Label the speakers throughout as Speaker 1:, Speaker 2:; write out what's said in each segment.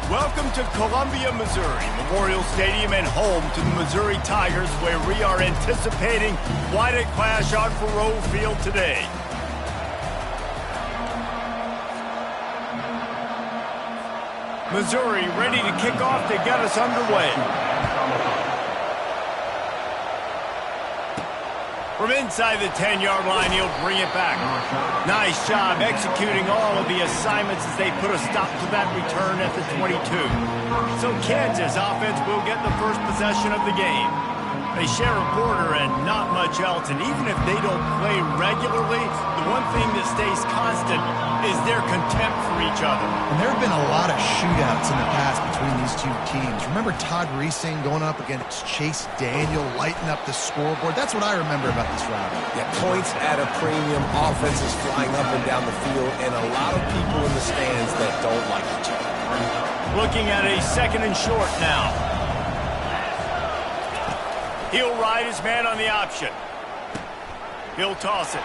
Speaker 1: Welcome to Columbia, Missouri, Memorial Stadium and home to the Missouri Tigers, where we are anticipating quite a clash on Faroe Field today. Missouri ready to kick off to get us underway. From inside the 10-yard line, he'll bring it back. Nice job executing all of the assignments as they put a stop to that return at the 22. So Kansas offense will get the first possession of the game. They share a border and not much else, and even if they don't play regularly, the one thing that stays constant is their contempt for each other.
Speaker 2: And there have been a lot of shootouts in the past between these two teams. Remember Todd Reesing going up against Chase Daniel, lighting up the scoreboard? That's what I remember about this rivalry.
Speaker 3: Yeah, points at a premium, offenses flying up and down the field, and a lot of people in the stands that don't like each other.
Speaker 1: Looking at a second and short now. He'll ride his man on the option. He'll toss it.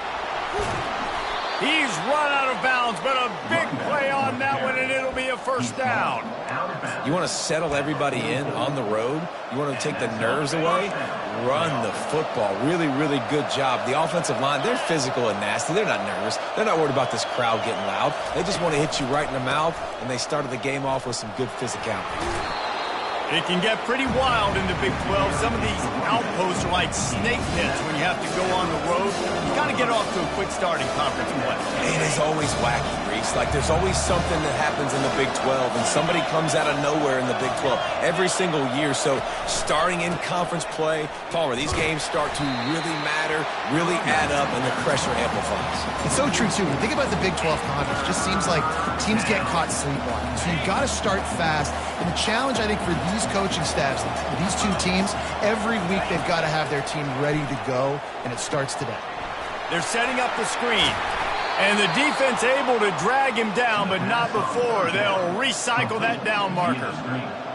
Speaker 1: He's run out of bounds, but a big play on that one, and it'll be a first down.
Speaker 3: You want to settle everybody in on the road? You want to take the nerves away? Run the football. Really, really good job. The offensive line, they're physical and nasty. They're not nervous. They're not worried about this crowd getting loud. They just want to hit you right in the mouth, and they started the game off with some good physicality.
Speaker 1: It can get pretty wild in the Big 12. Some of these outposts are like snake pits when you have to go on the road. You got to get off to a quick start in conference play.
Speaker 3: It is always wacky, Reese. Like there's always something that happens in the Big 12, and somebody comes out of nowhere in the Big 12 every single year. So starting in conference play, Palmer, these games start to really matter, really add up, and the pressure amplifies.
Speaker 2: It's so true, too. When you think about the Big 12 conference, it just seems like teams get caught sleepwalking. So you've got to start fast. And the challenge, I think, for these coaching staffs, these two teams, every week they've got to have their team ready to go, and it starts today.
Speaker 1: They're setting up the screen, and the defense able to drag him down, but not before. They'll recycle that down marker.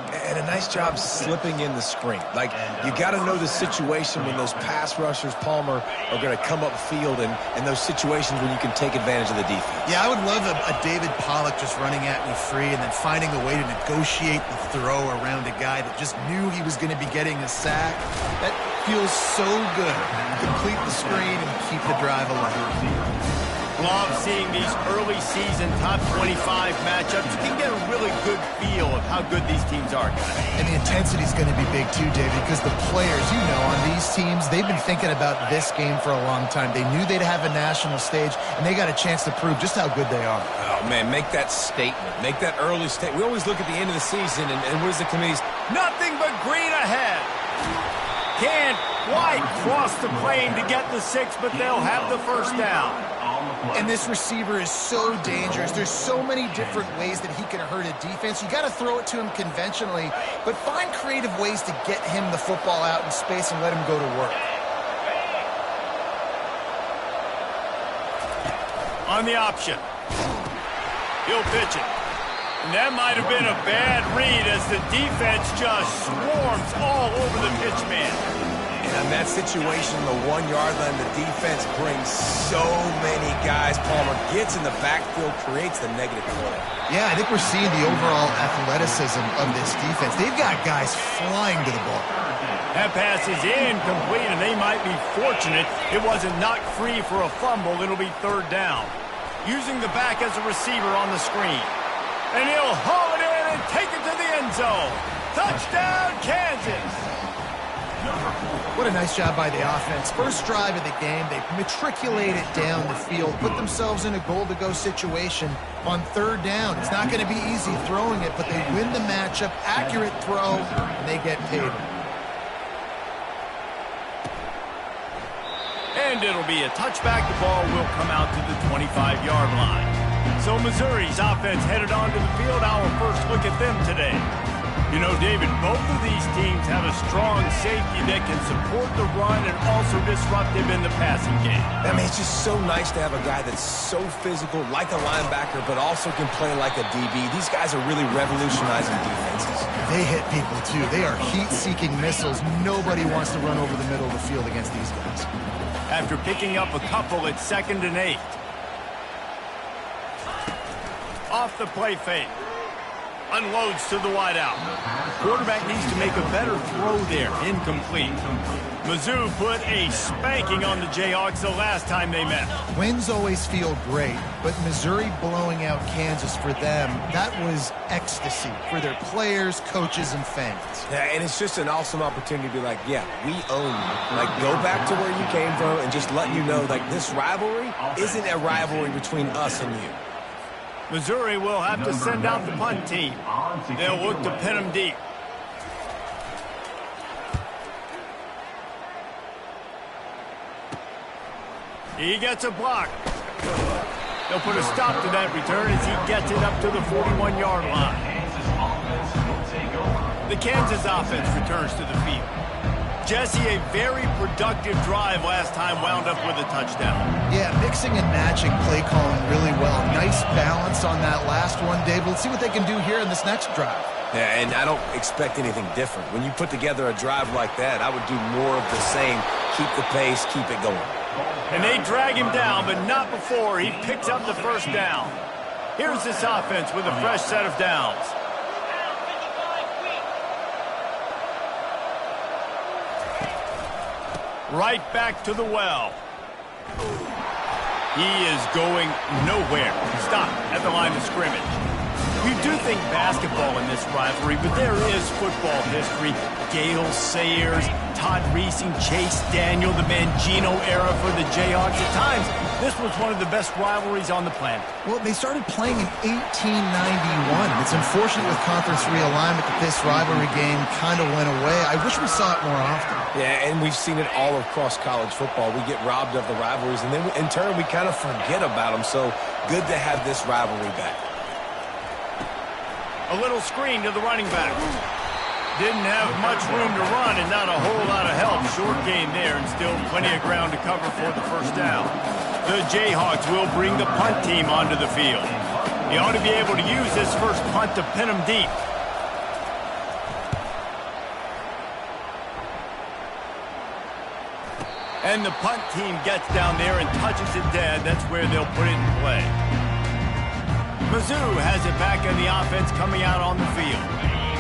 Speaker 3: And a nice job slipping in the screen. Like, you got to know the situation when those pass rushers, Palmer, are going to come up field and those situations when you can take advantage of the defense.
Speaker 2: Yeah, I would love a David Pollock just running at me free and then finding a way to negotiate the throw around a guy that just knew he was going to be getting a sack. That feels so good. Complete the screen and keep the drive alive.
Speaker 1: Love seeing these early season top 25 matchups. You can get a really good feel of how good these teams are.
Speaker 2: And the intensity is going to be big too, David, because the players, you know, on these teams, they've been thinking about this game for a long time. They knew they'd have a national stage, and they got a chance to prove just how good they are.
Speaker 3: Oh, man, make that statement. Make that early statement. We always look at the end of the season, and what is the committee?
Speaker 1: Nothing but green ahead. Can't quite cross the plane to get the 6, but they'll have the first down.
Speaker 2: And this receiver is so dangerous. There's so many different ways that he can hurt a defense. You got to throw it to him conventionally, but find creative ways to get him the football out in space and let him go to work.
Speaker 1: On the option. He'll pitch it. And that might have been a bad read as the defense just swarms all over the pitch man.
Speaker 3: And in that situation, the 1-yard line, the defense brings so many guys. Palmer gets in the backfield, creates the negative play.
Speaker 2: Yeah, I think we're seeing the overall athleticism of this defense. They've got guys flying to the ball.
Speaker 1: That pass is incomplete, and they might be fortunate it wasn't knocked free for a fumble. It'll be third down. Using the back as a receiver on the screen. And he'll haul it in and take it to the end zone. Touchdown, Kansas!
Speaker 2: What a nice job by the offense. First drive of the game, they matriculate it down the field, put themselves in a goal-to-go situation on third down. It's not going to be easy throwing it, but they win the matchup, accurate throw, and they get paid.
Speaker 1: And it'll be a touchback. The ball will come out to the 25-yard line. So Missouri's offense headed onto the field. Our first look at them today. You know, David, both of these teams have a strong safety that can support the run and also disruptive in the passing game.
Speaker 3: I mean, it's just so nice to have a guy that's so physical, like a linebacker, but also can play like a DB. These guys are really revolutionizing defenses.
Speaker 2: They hit people, too. They are heat-seeking missiles. Nobody wants to run over the middle of the field against these guys.
Speaker 1: After picking up a couple, it's 2nd and 8. Off the play fake. Unloads to the wideout. Quarterback needs to make a better throw there. Incomplete. Mizzou put a spanking on the Jayhawks the last time they met.
Speaker 2: Wins always feel great, but Missouri blowing out Kansas for them, that was ecstasy for their players, coaches, and fans.
Speaker 3: Yeah, and it's just an awesome opportunity to be like, yeah, we own you. Like, go back to where you came from and just letting you know, like, this rivalry isn't a rivalry between us and you.
Speaker 1: Missouri will have to send out the punt team. They'll look to pin them deep. He gets a block. They'll put a stop to that return as he gets it up to the 41-yard line. The Kansas offense returns to the field. Jesse, a very productive drive last time, wound up with a touchdown.
Speaker 2: Yeah, mixing and matching play calling really well. Nice balance on that last one, Dave. Let's see what they can do here in this next drive.
Speaker 3: Yeah, and I don't expect anything different. When you put together a drive like that, I would do more of the same. Keep the pace, keep it going.
Speaker 1: And they drag him down, but not before he picks up the first down. Here's this offense with a fresh set of downs. Right back to the well. He is going nowhere. Stop at the line of scrimmage. You do think basketball in this rivalry, but there is football history. Gale Sayers, Todd Reesing, Chase Daniel, the Mangino era for the Jayhawks. At times, this was one of the best rivalries on the planet.
Speaker 2: Well, they started playing in 1891. It's unfortunate with conference realignment that this rivalry game kind of went away. I wish we saw it more often.
Speaker 3: Yeah, and we've seen it all across college football. We get robbed of the rivalries, and then in turn, we kind of forget about them. So good to have this rivalry back.
Speaker 1: A little screen to the running back. Didn't have much room to run and not a whole lot of help. Short game there and still plenty of ground to cover for the first down. The Jayhawks will bring the punt team onto the field. He ought to be able to use this first punt to pin them deep. And the punt team gets down there and touches it dead. That's where they'll put it in play. Mizzou has it back in the offense coming out on the field.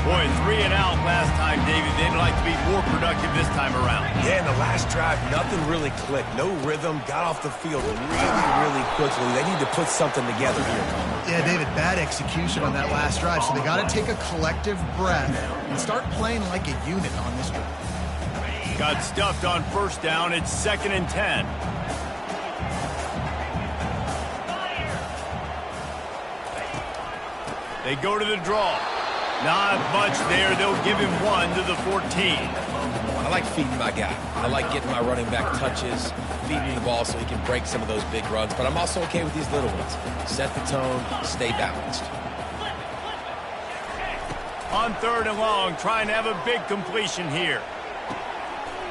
Speaker 1: Boy, 3 and out last time, David. They'd like to be more productive this time around.
Speaker 3: Yeah, in the last drive, nothing really clicked. No rhythm, got off the field really quickly. They need to put something together here.
Speaker 2: Yeah, David, bad execution on that last drive, so they got to take a collective breath and start playing like a unit on this drive.
Speaker 1: Got stuffed on first down. It's 2nd and 10. They go to the draw. Not much there. They'll give him 1 to the 14.
Speaker 3: I like feeding my guy. I like getting my running back touches, feeding the ball so he can break some of those big runs. But I'm also okay with these little ones. Set the tone, stay balanced.
Speaker 1: On 3rd and long, trying to have a big completion here.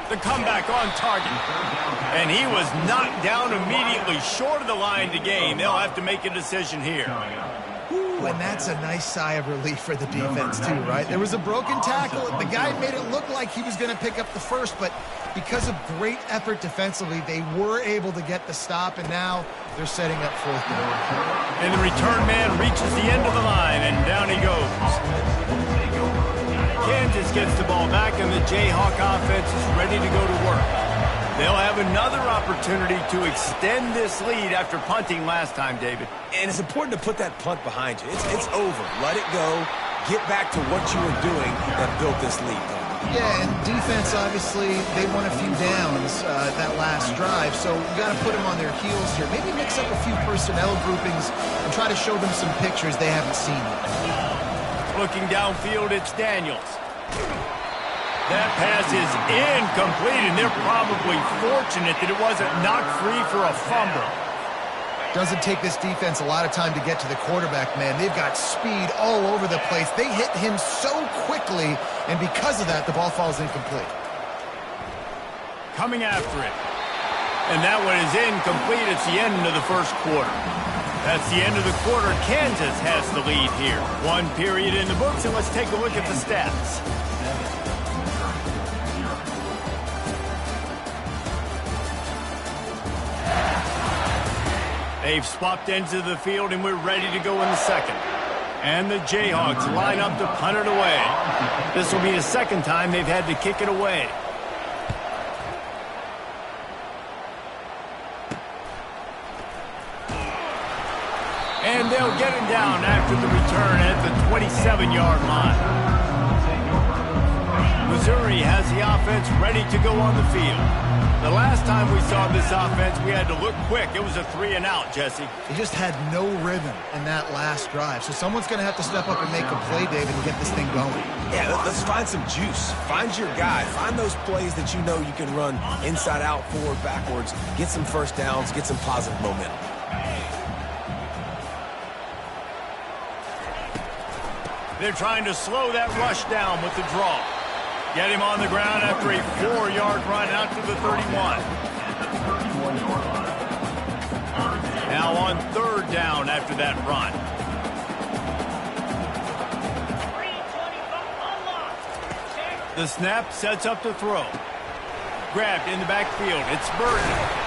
Speaker 1: The comeback on target. And he was knocked down immediately short of the line to gain. They'll have to make a decision here.
Speaker 2: And that's a nice sigh of relief for the defense, too, right? There was a broken tackle. The guy made it look like he was going to pick up the first, but because of great effort defensively, they were able to get the stop, and now they're setting up 4th down.
Speaker 1: And the return man reaches the end of the line, and down he goes. Kansas gets the ball back, and the Jayhawk offense is ready to go to work. They'll have another opportunity to extend this lead after punting last time, David.
Speaker 3: And it's important to put that punt behind you. It's over. Let it go. Get back to what you were doing that built this lead.
Speaker 2: Yeah, and defense, obviously, they won a few downs that last drive, so you got to put them on their heels here. Maybe mix up a few personnel groupings and try to show them some pictures they haven't seen yet.
Speaker 1: Looking downfield, it's Daniels. That pass is incomplete, and they're probably fortunate that it wasn't knocked free for a fumble.
Speaker 2: Doesn't take this defense a lot of time to get to the quarterback, man. They've got speed all over the place. They hit him so quickly, and because of that, the ball falls incomplete.
Speaker 1: Coming after it. And that one is incomplete. It's the end of the first quarter. That's the end of the quarter. Kansas has the lead here. 1 period in the books, and let's take a look at the stats. They've swapped ends of the field, and we're ready to go in the second. And the Jayhawks line up to punt it away. This will be the second time they've had to kick it away. And they'll get him down after the return at the 27-yard line. Missouri has the offense ready to go on the field. The last time we saw this offense, we had to look quick. It was a 3-and-out, Jesse.
Speaker 2: He just had no rhythm in that last drive. So someone's going to have to step up and make a play, David, and get this thing going.
Speaker 3: Yeah, let's find some juice. Find your guy. Find those plays that you know you can run inside out, forward, backwards. Get some first downs. Get some positive momentum.
Speaker 1: They're trying to slow that rush down with the draw. Get him on the ground after a 4-yard run out to the 31. Now on 3rd down after that run. The snap sets up to throw. Grabbed in the backfield. It's Burton.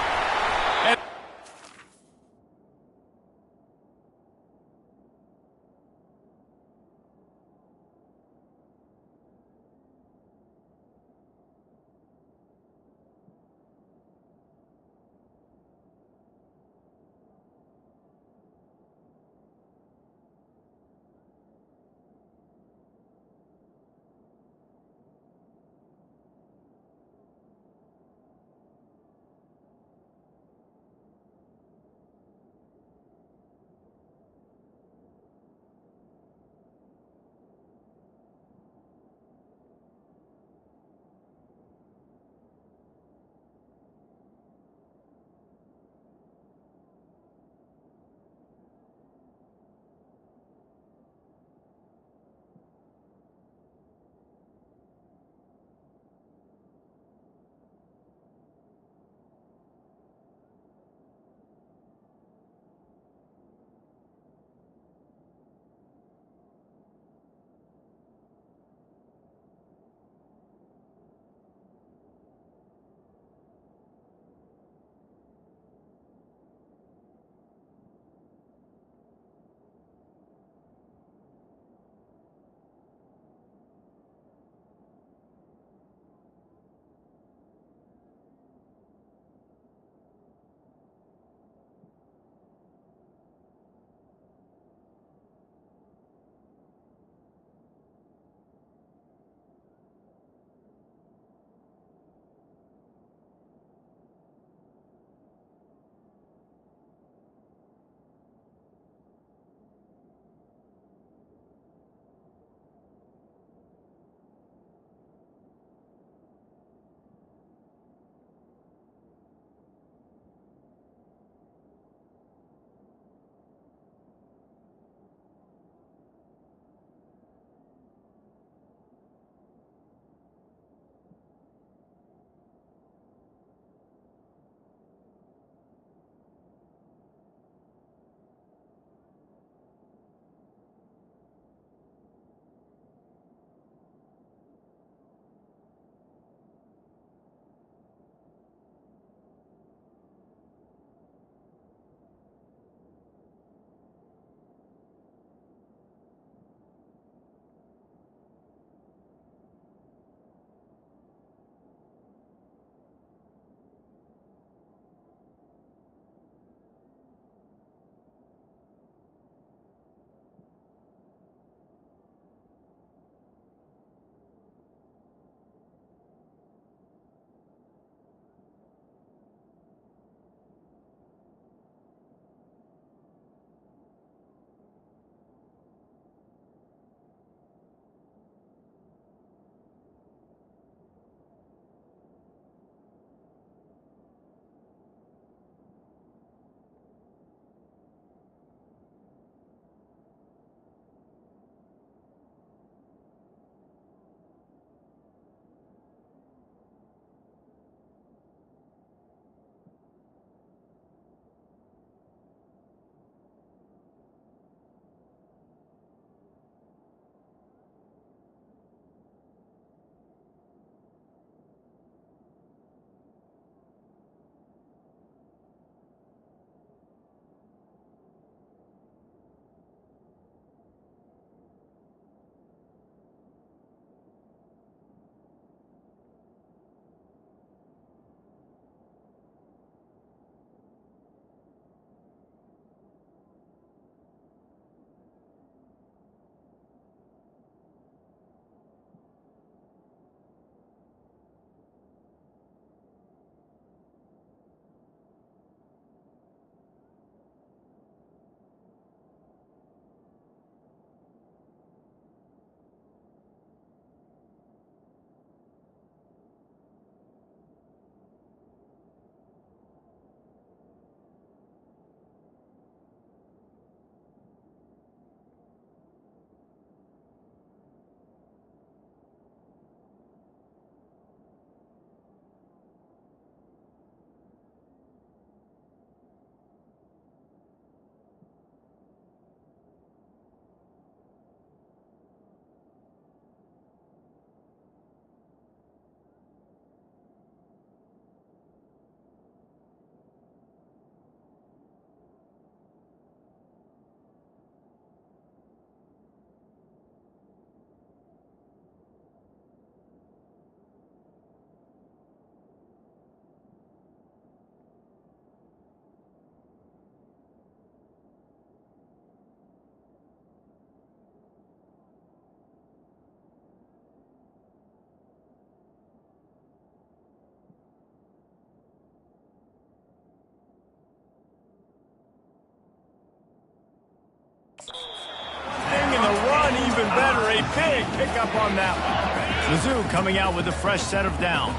Speaker 1: Big pickup on that one. Mizzou coming out with a fresh set of downs.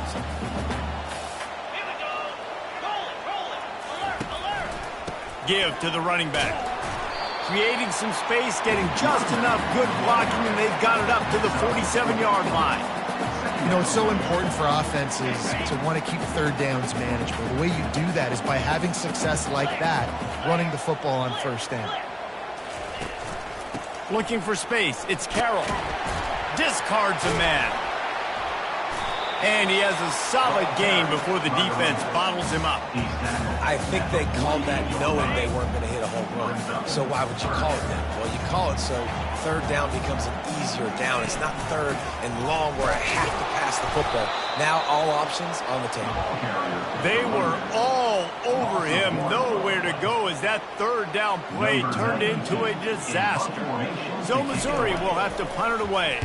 Speaker 1: Give to the running back. Creating some space, getting just enough good blocking, and they've got it up to the 47-yard line.
Speaker 2: You know, it's so important for offenses to want to keep third downs manageable. The way you do that is by having success like that, running the football on first down.
Speaker 1: Looking for space. It's Carroll. Discards a man. And he has a solid gain before the defense bottles him up.
Speaker 3: I think they called that knowing they weren't going to hit a home run. So why would you call it that? Well, you call it so third down becomes an easier down. It's not third and long where I have to pass the football. Now all options on the table.
Speaker 1: They were all over him. Nowhere to go as that third down play turned into a disaster. So Missouri will have to punt it away.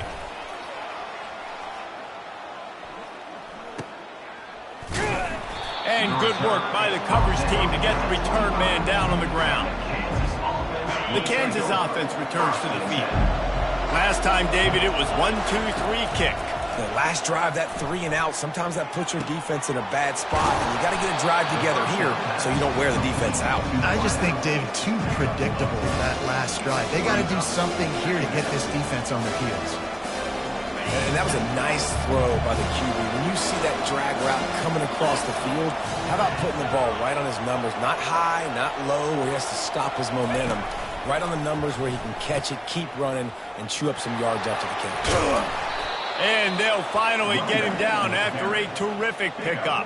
Speaker 1: And good work by the coverage team to get the return man down on the ground. The Kansas offense returns to the field. Last time, David, it was 1-2-3 kick.
Speaker 3: The last drive, that 3 and out, sometimes that puts your defense in a bad spot. And you got to get a drive together here so you don't wear the defense out.
Speaker 2: I just think, David, too predictable that last drive. They got to do something here to get this defense on their heels.
Speaker 3: And that was a nice throw by the QB. When you see that drag route coming across the field, how about putting the ball right on his numbers? Not high, not low, where he has to stop his momentum. Right on the numbers where he can catch it, keep running, and chew up some yards after the catch.
Speaker 1: And they'll finally get him down after a terrific pickup.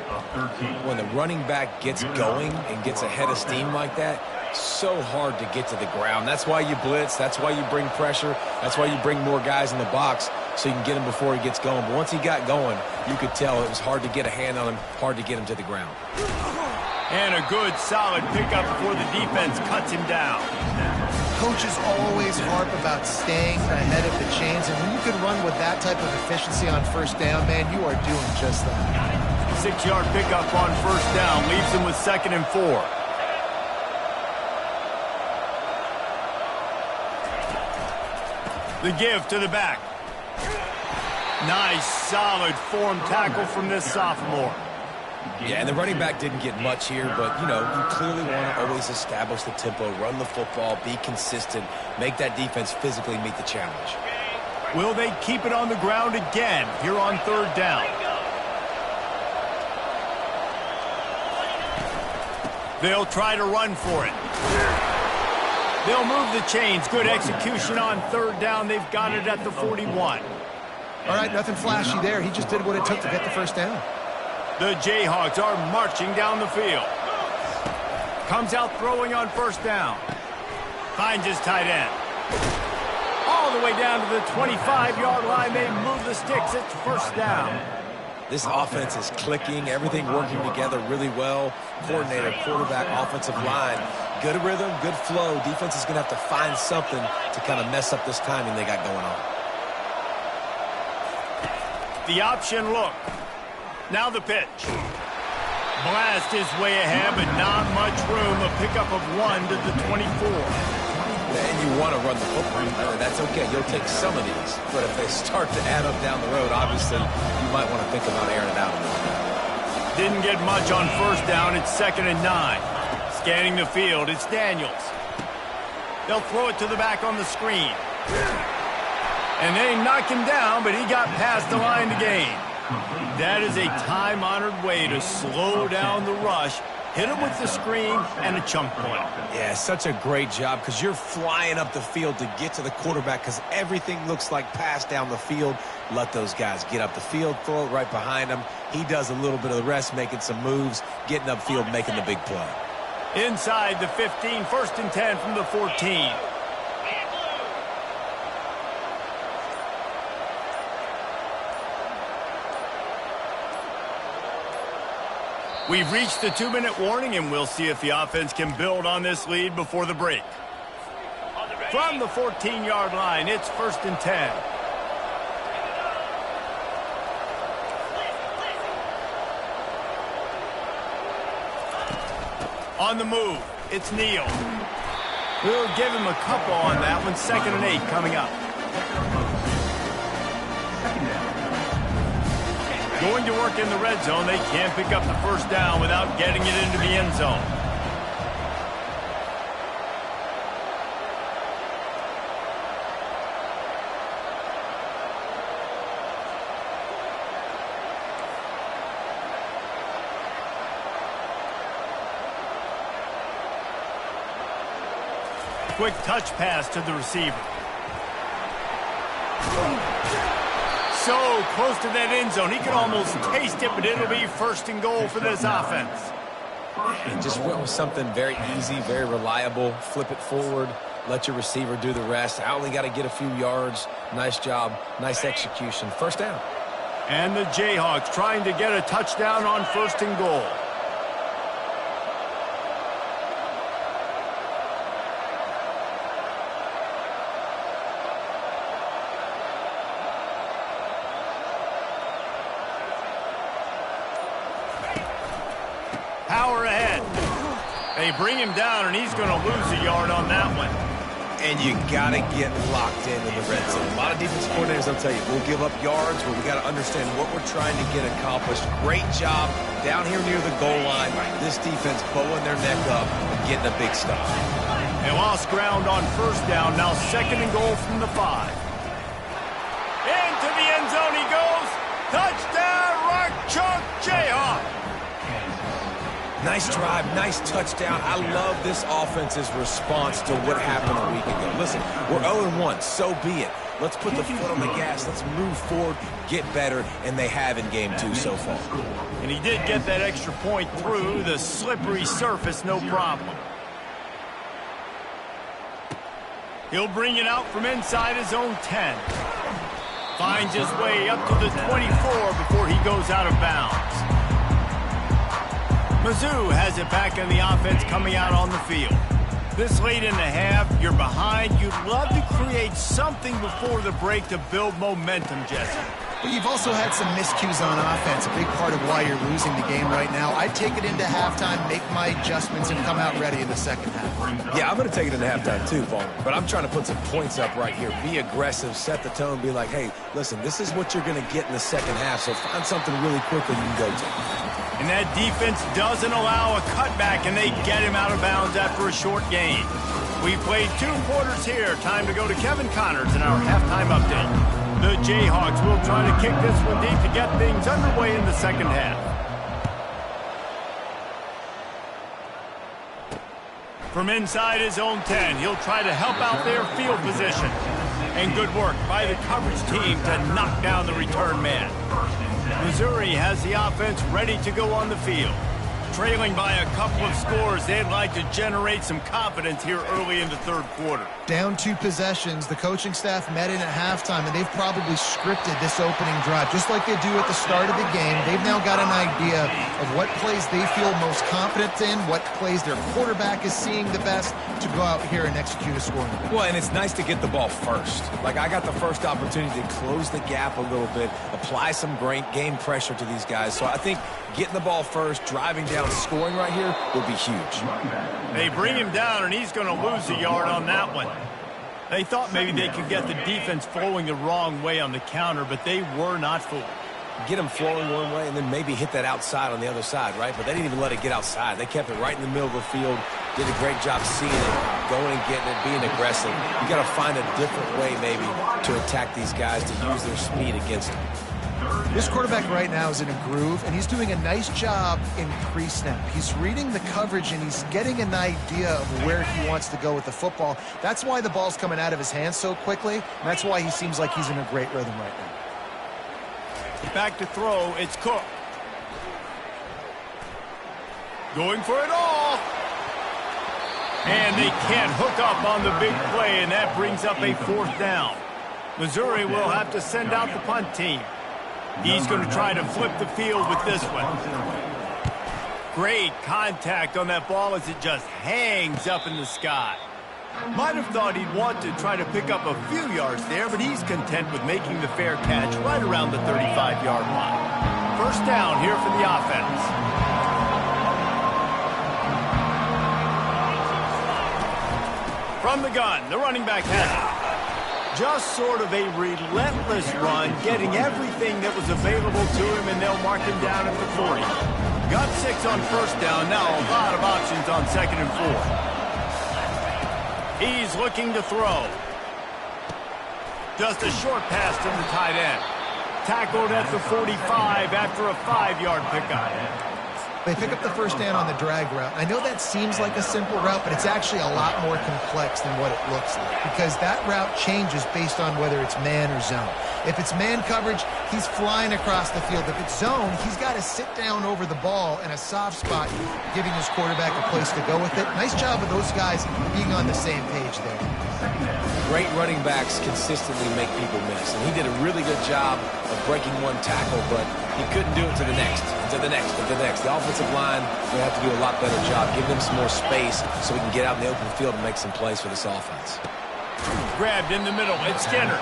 Speaker 3: When the running back gets going and gets ahead of steam like that, so hard to get to the ground. That's why you blitz. That's why you bring pressure. That's why you bring more guys in the box so you can get him before he gets going. But once he got going, you could tell it was hard to get a hand on him, hard to get him to the ground.
Speaker 1: And a good, solid pickup before the defense cuts him down.
Speaker 2: Coaches always harp about staying ahead of the chains, and when you can run with that type of efficiency on first down, man, you are doing just that.
Speaker 1: 6-yard pickup on first down leaves him with 2nd and 4. The give to the back. Nice, solid form tackle from this sophomore.
Speaker 3: Yeah, and the running back didn't get much here, but, you know, you clearly want to always establish the tempo, run the football, be consistent, make that defense physically meet the challenge.
Speaker 1: Will they keep it on the ground again here on third down? They'll try to run for it. They'll move the chains. Good execution on third down. They've got it at the 41.
Speaker 2: All right, nothing flashy there. He just did what it took to get the first down.
Speaker 1: The Jayhawks are marching down the field. Comes out throwing on first down. Finds his tight end. All the way down to the 25-yard line. They move the sticks. It's first down.
Speaker 3: This offense is clicking, everything working together really well. Coordinator, quarterback, offensive line. Good rhythm, good flow. Defense is going to have to find something to kind of mess up this timing they got going on.
Speaker 1: The option look. Now the pitch. Blast his way ahead, but not much room. A pickup of 1 to the 24.
Speaker 3: And you want to run the football. That's okay. You'll take some of these. But if they start to add up down the road, obviously, you might want to think about airing it out a little bit.
Speaker 1: Didn't get much on first down. It's 2nd and 9. Scanning the field, it's Daniels. They'll throw it to the back on the screen. And they knock him down, but he got past the line to gain. That is a time-honored way to slow down the rush, hit him with the screen, and a chunk point.
Speaker 3: Yeah, such a great job because you're flying up the field to get to the quarterback because everything looks like pass down the field. Let those guys get up the field, throw it right behind him. He does a little bit of the rest, making some moves, getting upfield, making the big play.
Speaker 1: Inside the 15, 1st and 10 from the 14. We've reached the 2-minute warning, and we'll see if the offense can build on this lead before the break. From the 14-yard line, it's 1st and 10. On the move, it's Neal. We'll give him a couple on that one. 2nd and 8 coming up. Going to work in the red zone, they can't pick up the first down without getting it into the end zone. Quick touch pass to the receiver. So close to that end zone. He could almost taste it, but it'll be first and goal for this offense.
Speaker 3: And just went with something very easy, very reliable. Flip it forward. Let your receiver do the rest. I only got to get a few yards. Nice job. Nice execution. First down.
Speaker 1: And the Jayhawks trying to get a touchdown on first and goal. Power ahead. They bring him down, and he's going to lose a yard on that one.
Speaker 3: And you got to get locked in the red zone. A lot of defense coordinators, I'll tell you, we'll give up yards, but we got to understand what we're trying to get accomplished. Great job down here near the goal line. This defense bowing their neck up and getting a big stop.
Speaker 1: They lost ground on first down. Now second and goal from the 5. Into the end zone he goes. Touchdown, Rock Chalk Jayhawk.
Speaker 3: Nice drive, nice touchdown. I love this offense's response to what happened a week ago. Listen, we're 0-1, so be it. Let's put the foot on the gas. Let's move forward, get better, and they have in game 2 so far.
Speaker 1: And he did get that extra point through the slippery surface, no problem. He'll bring it out from inside his own 10. Finds his way up to the 24 before he goes out of bounds. Mizzou has it back on the offense coming out on the field. This late in the half, you're behind. You'd love to create something before the break to build momentum, Jesse.
Speaker 2: But you've also had some miscues on offense, a big part of why you're losing the game right now. I'd take it into halftime, make my adjustments, and come out ready in the second half.
Speaker 3: Yeah, I'm going to take it into halftime too, Paul. But I'm trying to put some points up right here. Be aggressive, set the tone, be like, hey, listen, this is what you're going to get in the second half, so find something really quickly you can go to.
Speaker 1: And that defense doesn't allow a cutback, and they get him out of bounds after a short gain. We played 2 quarters here. Time to go to Kevin Connors in our halftime update. The Jayhawks will try to kick this one deep to get things underway in the second half. From inside his own 10, he'll try to help out their field position. And good work by the coverage team to knock down the return man. Missouri has the offense ready to go on the field. Trailing by a couple of scores, they'd like to generate some confidence here early in the third quarter.
Speaker 2: Down 2 possessions, the coaching staff met in at halftime, and they've probably scripted this opening drive, just like they do at the start of the game. They've now got an idea of what plays they feel most confident in, what plays their quarterback is seeing the best to go out here and execute a scoring.
Speaker 3: Well, and it's nice to get the ball first. Like, I got the first opportunity to close the gap a little bit, apply some great game pressure to these guys. So I think getting the ball first, driving down, scoring right here will be huge.
Speaker 1: They bring him down, and he's going to lose a yard on that one. They thought maybe they could get the defense flowing the wrong way on the counter, but they were not fooled.
Speaker 3: Get them flowing one way and then maybe hit that outside on the other side, right? But they didn't even let it get outside. They kept it right in the middle of the field, did a great job seeing it, going and getting it, being aggressive. You got to find a different way maybe to attack these guys, to use their speed against them.
Speaker 2: This quarterback right now is in a groove, and he's doing a nice job in pre-snap. He's reading the coverage, and he's getting an idea of where he wants to go with the football. That's why the ball's coming out of his hands so quickly, and that's why he seems like he's in a great rhythm right now.
Speaker 1: Back to throw, it's Cook. Going for it all. And they can't hook up on the big play, and that brings up a 4th down. Missouri will have to send out the punt team. He's going to try to flip the field with this one. Great contact on that ball as it just hangs up in the sky. Might have thought he'd want to try to pick up a few yards there, but he's content with making the fair catch right around the 35-yard line. First down here for the offense. From the gun, the running back has it. Just sort of a relentless run, getting everything that was available to him, and they'll mark him down at the 40. Got 6 on first down, now a lot of options on 2nd and 4. He's looking to throw. Just a short pass to the tight end. Tackled at the 45 after a 5-yard pickup.
Speaker 2: They pick up the first down on the drag route. I know that seems like a simple route, but it's actually a lot more complex than what it looks like because that route changes based on whether it's man or zone. If it's man coverage, he's flying across the field. If it's zone, he's got to sit down over the ball in a soft spot, giving his quarterback a place to go with it. Nice job of those guys being on the same page there.
Speaker 3: Great running backs consistently make people miss, and he did a really good job of breaking one tackle, but he couldn't do it to the next, to the next, to the next. The offensive line will have to do a lot better job, give them some more space so we can get out in the open field and make some plays for this offense.
Speaker 1: Grabbed in the middle, it's Skinner.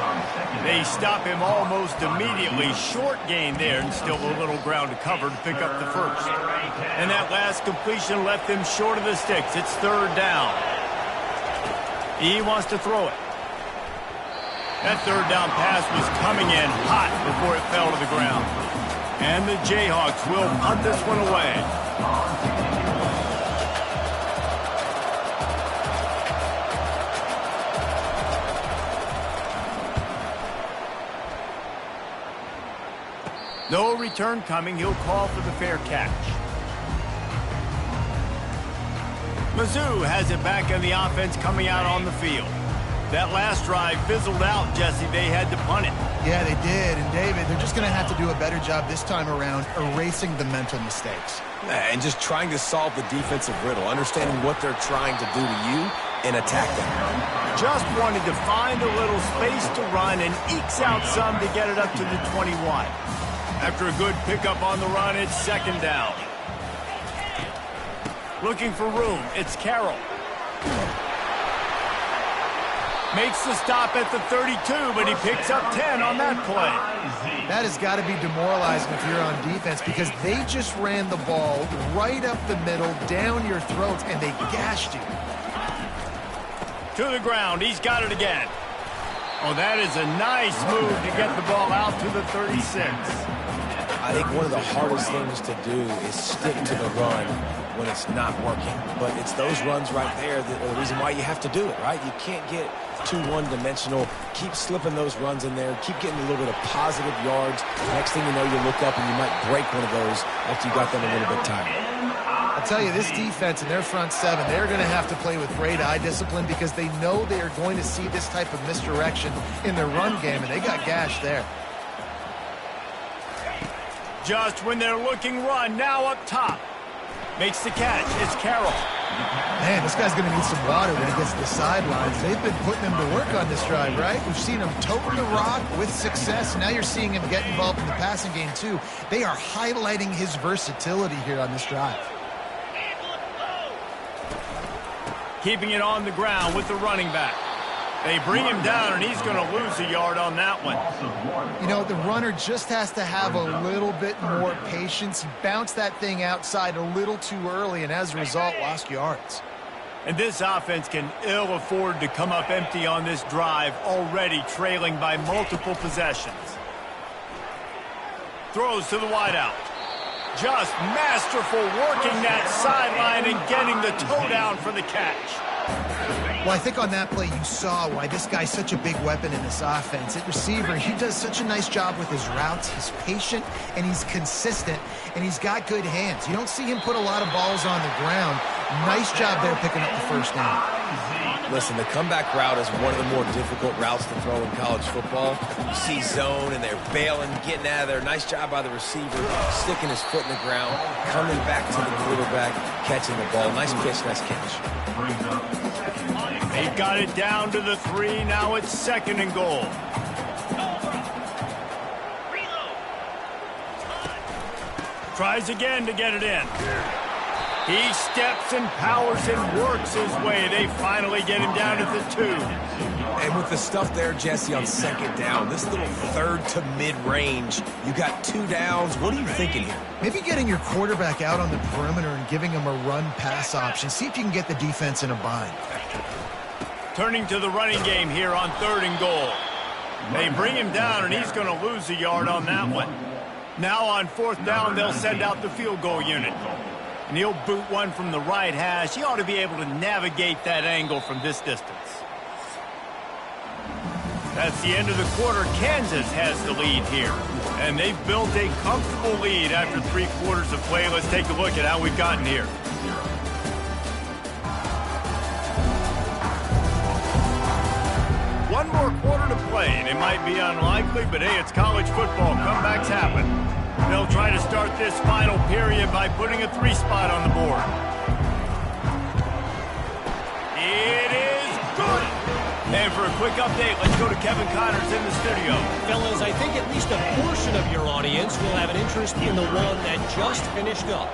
Speaker 1: They stop him almost immediately. Short gain there, and still a little ground to cover to pick up the first. And that last completion left them short of the sticks. It's 3rd down. He wants to throw it. That 3rd down pass was coming in hot before it fell to the ground. And the Jayhawks will punt this one away. No return coming. He'll call for the fair catch. Mizzou has it back in the offense coming out on the field. That last drive fizzled out, Jesse. They had to punt it.
Speaker 2: Yeah, they did. And, David, they're just going to have to do a better job this time around erasing the mental mistakes.
Speaker 3: And just trying to solve the defensive riddle, understanding what they're trying to do to you and attack them.
Speaker 1: Just wanted to find a little space to run and ekes out some to get it up to the 21. After a good pickup on the run, it's 2nd down. Looking for room, it's Carroll. Makes the stop at the 32, but he picks up 10 on that play.
Speaker 2: That has got to be demoralizing if you're on defense because they just ran the ball right up the middle, down your throats, and they gashed you.
Speaker 1: To the ground, he's got it again. Oh, that is a nice move to get the ball out to the 36.
Speaker 3: I think one of the hardest things to do is stick to the run when it's not working. But it's those runs right there that are the reason why you have to do it, right? You can't get too one-dimensional. Keep slipping those runs in there. Keep getting a little bit of positive yards. Next thing you know, you look up and you might break one of those after you got them a little bit tired.
Speaker 2: I'll tell you, this defense and their front 7, they're going to have to play with great eye discipline because they know they are going to see this type of misdirection in their run game, and they got gashed there.
Speaker 1: Just when they're looking run, now up top. Makes the catch. It's Carroll.
Speaker 2: Man, this guy's going to need some water when he gets to the sidelines. They've been putting him to work on this drive, right? We've seen him toting the rock with success. Now you're seeing him get involved in the passing game, too. They are highlighting his versatility here on this drive.
Speaker 1: Keeping it on the ground with the running back. They bring him down, and he's going to lose a yard on that one.
Speaker 2: You know, the runner just has to have a little bit more patience. He bounced that thing outside a little too early, and as a result, lost yards.
Speaker 1: And this offense can ill afford to come up empty on this drive, already trailing by multiple possessions. Throws to the wideout. Just masterful working that sideline and getting the toe down for the catch.
Speaker 2: Well, I think on that play you saw why this guy's such a big weapon in this offense. At receiver, he does such a nice job with his routes. He's patient, and he's consistent, and he's got good hands. You don't see him put a lot of balls on the ground. Nice job there picking up the first down.
Speaker 3: Listen, the comeback route is one of the more difficult routes to throw in college football. You see zone, and they're bailing, getting out of there. Nice job by the receiver, sticking his foot in the ground, coming back to the quarterback, catching the ball. Nice pitch, nice catch.
Speaker 1: They've got it down to the 3. Now it's 2nd and goal. Tries again to get it in. He steps and powers and works his way. They finally get him down at the 2.
Speaker 3: And with the stuff there, Jesse, on 2nd down, this little 3rd to mid-range, you got 2 downs. What are you thinking here?
Speaker 2: Maybe getting your quarterback out on the perimeter and giving him a run-pass option. See if you can get the defense in a bind.
Speaker 1: Turning to the running game here on 3rd and goal. They bring him down, and he's going to lose a yard on that one. Now on 4th down, they'll send out the field goal unit. And he'll boot one from the right hash. He ought to be able to navigate that angle from this distance. That's the end of the quarter. Kansas has the lead here. And they've built a comfortable lead after 3 quarters of play. Let's take a look at how we've gotten here. One more quarter to play, and it might be unlikely, but hey, it's college football. Comebacks happen. They'll try to start this final period by putting a 3 spot on the board. It is good. And for a quick update, let's go to Kevin Connors in the studio.
Speaker 4: Fellas, I think at least a portion of your audience will have an interest in the one that just finished up.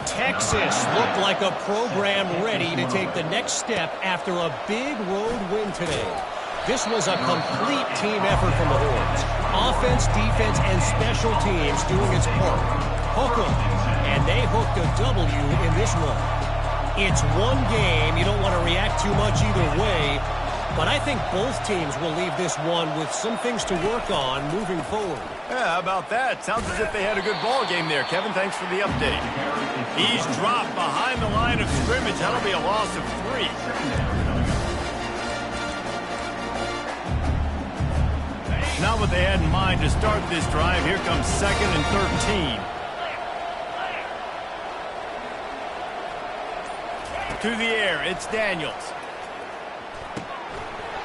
Speaker 4: Texas looked like a program ready to take the next step after a big road win today. This was a complete team effort from the Horns. Offense, defense, and special teams doing its part. Hook 'em, and they hooked a W in this one. It's one game. You don't want to react too much either way, but I think both teams will leave this one with some things to work on moving forward.
Speaker 1: Yeah, how about that? Sounds as if they had a good ball game there. Kevin, thanks for the update. He's dropped behind the line of scrimmage. That'll be a loss of 3. Not what they had in mind to start this drive. Here comes 2nd and 13. To the air, it's Daniels.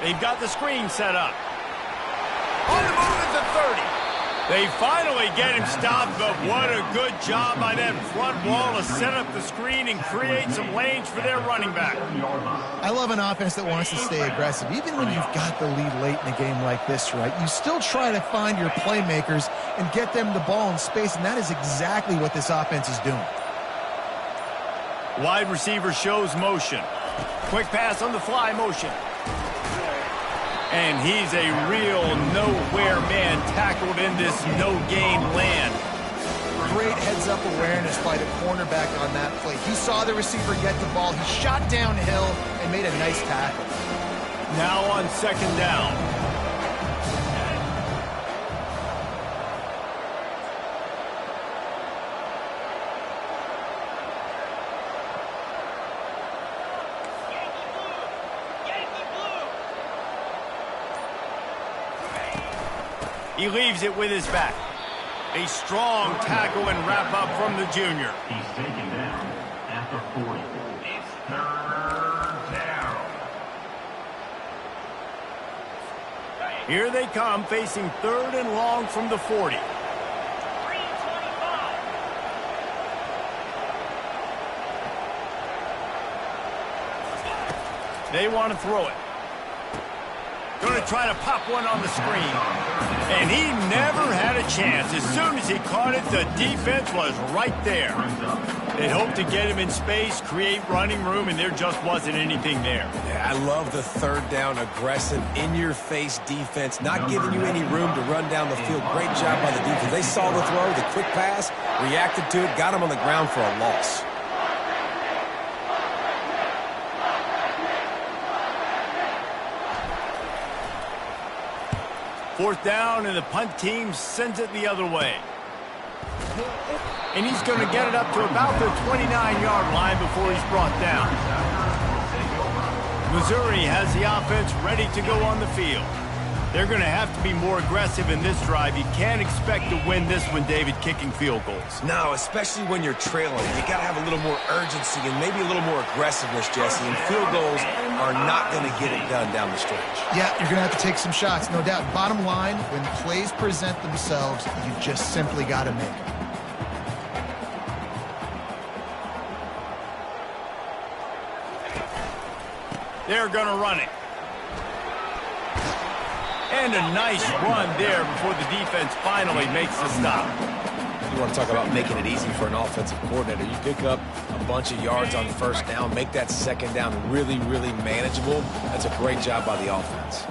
Speaker 1: They've got the screen set up. On the move at the 30. They finally get him stopped, but what a good job by that front wall to set up the screen and create some lanes for their running back.
Speaker 2: I love an offense that wants to stay aggressive. Even when you've got the lead late in a game like this, right, you still try to find your playmakers and get them the ball in space, and that is exactly what this offense is doing.
Speaker 1: Wide receiver shows motion. Quick pass on the fly motion. And he's a real nowhere man tackled in this no-gain land.
Speaker 2: Great heads-up awareness by the cornerback on that play. He saw the receiver get the ball. He shot downhill and made a nice tackle.
Speaker 1: Now on 2nd down. He leaves it with his back. A strong tackle and wrap up from the junior.
Speaker 5: He's taken down at the 40. It's 3rd down.
Speaker 1: Here they come, facing 3rd and long from the 40. They want to throw it. Going to try to pop one on the screen. And he never had a chance. As soon as he caught it, the defense was right there. They hoped to get him in space, create running room, and there just wasn't anything there.
Speaker 3: Yeah, I love the 3rd down, aggressive, in-your-face defense, not giving you any room to run down the field. Great job by the defense. They saw the throw, the quick pass, reacted to it, got him on the ground for a loss.
Speaker 1: Fourth down, and the punt team sends it the other way. And he's going to get it up to about the 29-yard line before he's brought down. Missouri has the offense ready to go on the field. They're going to have to be more aggressive in this drive. You can't expect to win this one, David, kicking field goals.
Speaker 3: No, especially when you're trailing. You got to have a little more urgency and maybe a little more aggressiveness, Jesse. And field goals are not going to get it done down the stretch.
Speaker 2: Yeah, you're going to have to take some shots, no doubt. Bottom line, when plays present themselves, you just simply got to make them.
Speaker 1: They're going to run it. And a nice run there before the defense finally makes the stop.
Speaker 3: You want to talk about making it easy for an offensive coordinator. You pick up a bunch of yards on 1st down, make that 2nd down really, really manageable. That's a great job by the offense.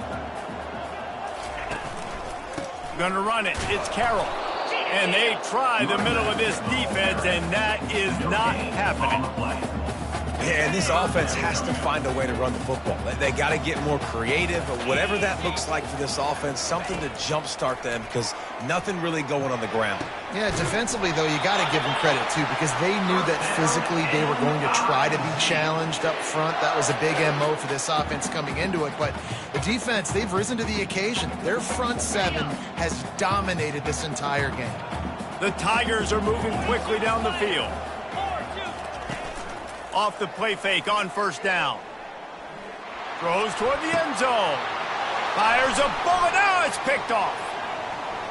Speaker 1: Gonna run it. It's Carroll. And they try the middle of this defense, and that is not happening.
Speaker 3: Yeah, and this offense has to find a way to run the football. They got to get more creative, but whatever that looks like for this offense, something to jumpstart them because nothing really going on the ground.
Speaker 2: Yeah, defensively, though, you got to give them credit, too, because they knew that physically they were going to try to be challenged up front. That was a big MO for this offense coming into it. But the defense, they've risen to the occasion. Their front seven has dominated this entire game.
Speaker 1: The Tigers are moving quickly down the field. Off the play fake on first down. Throws toward the end zone. Fires a bullet. Now it's picked off.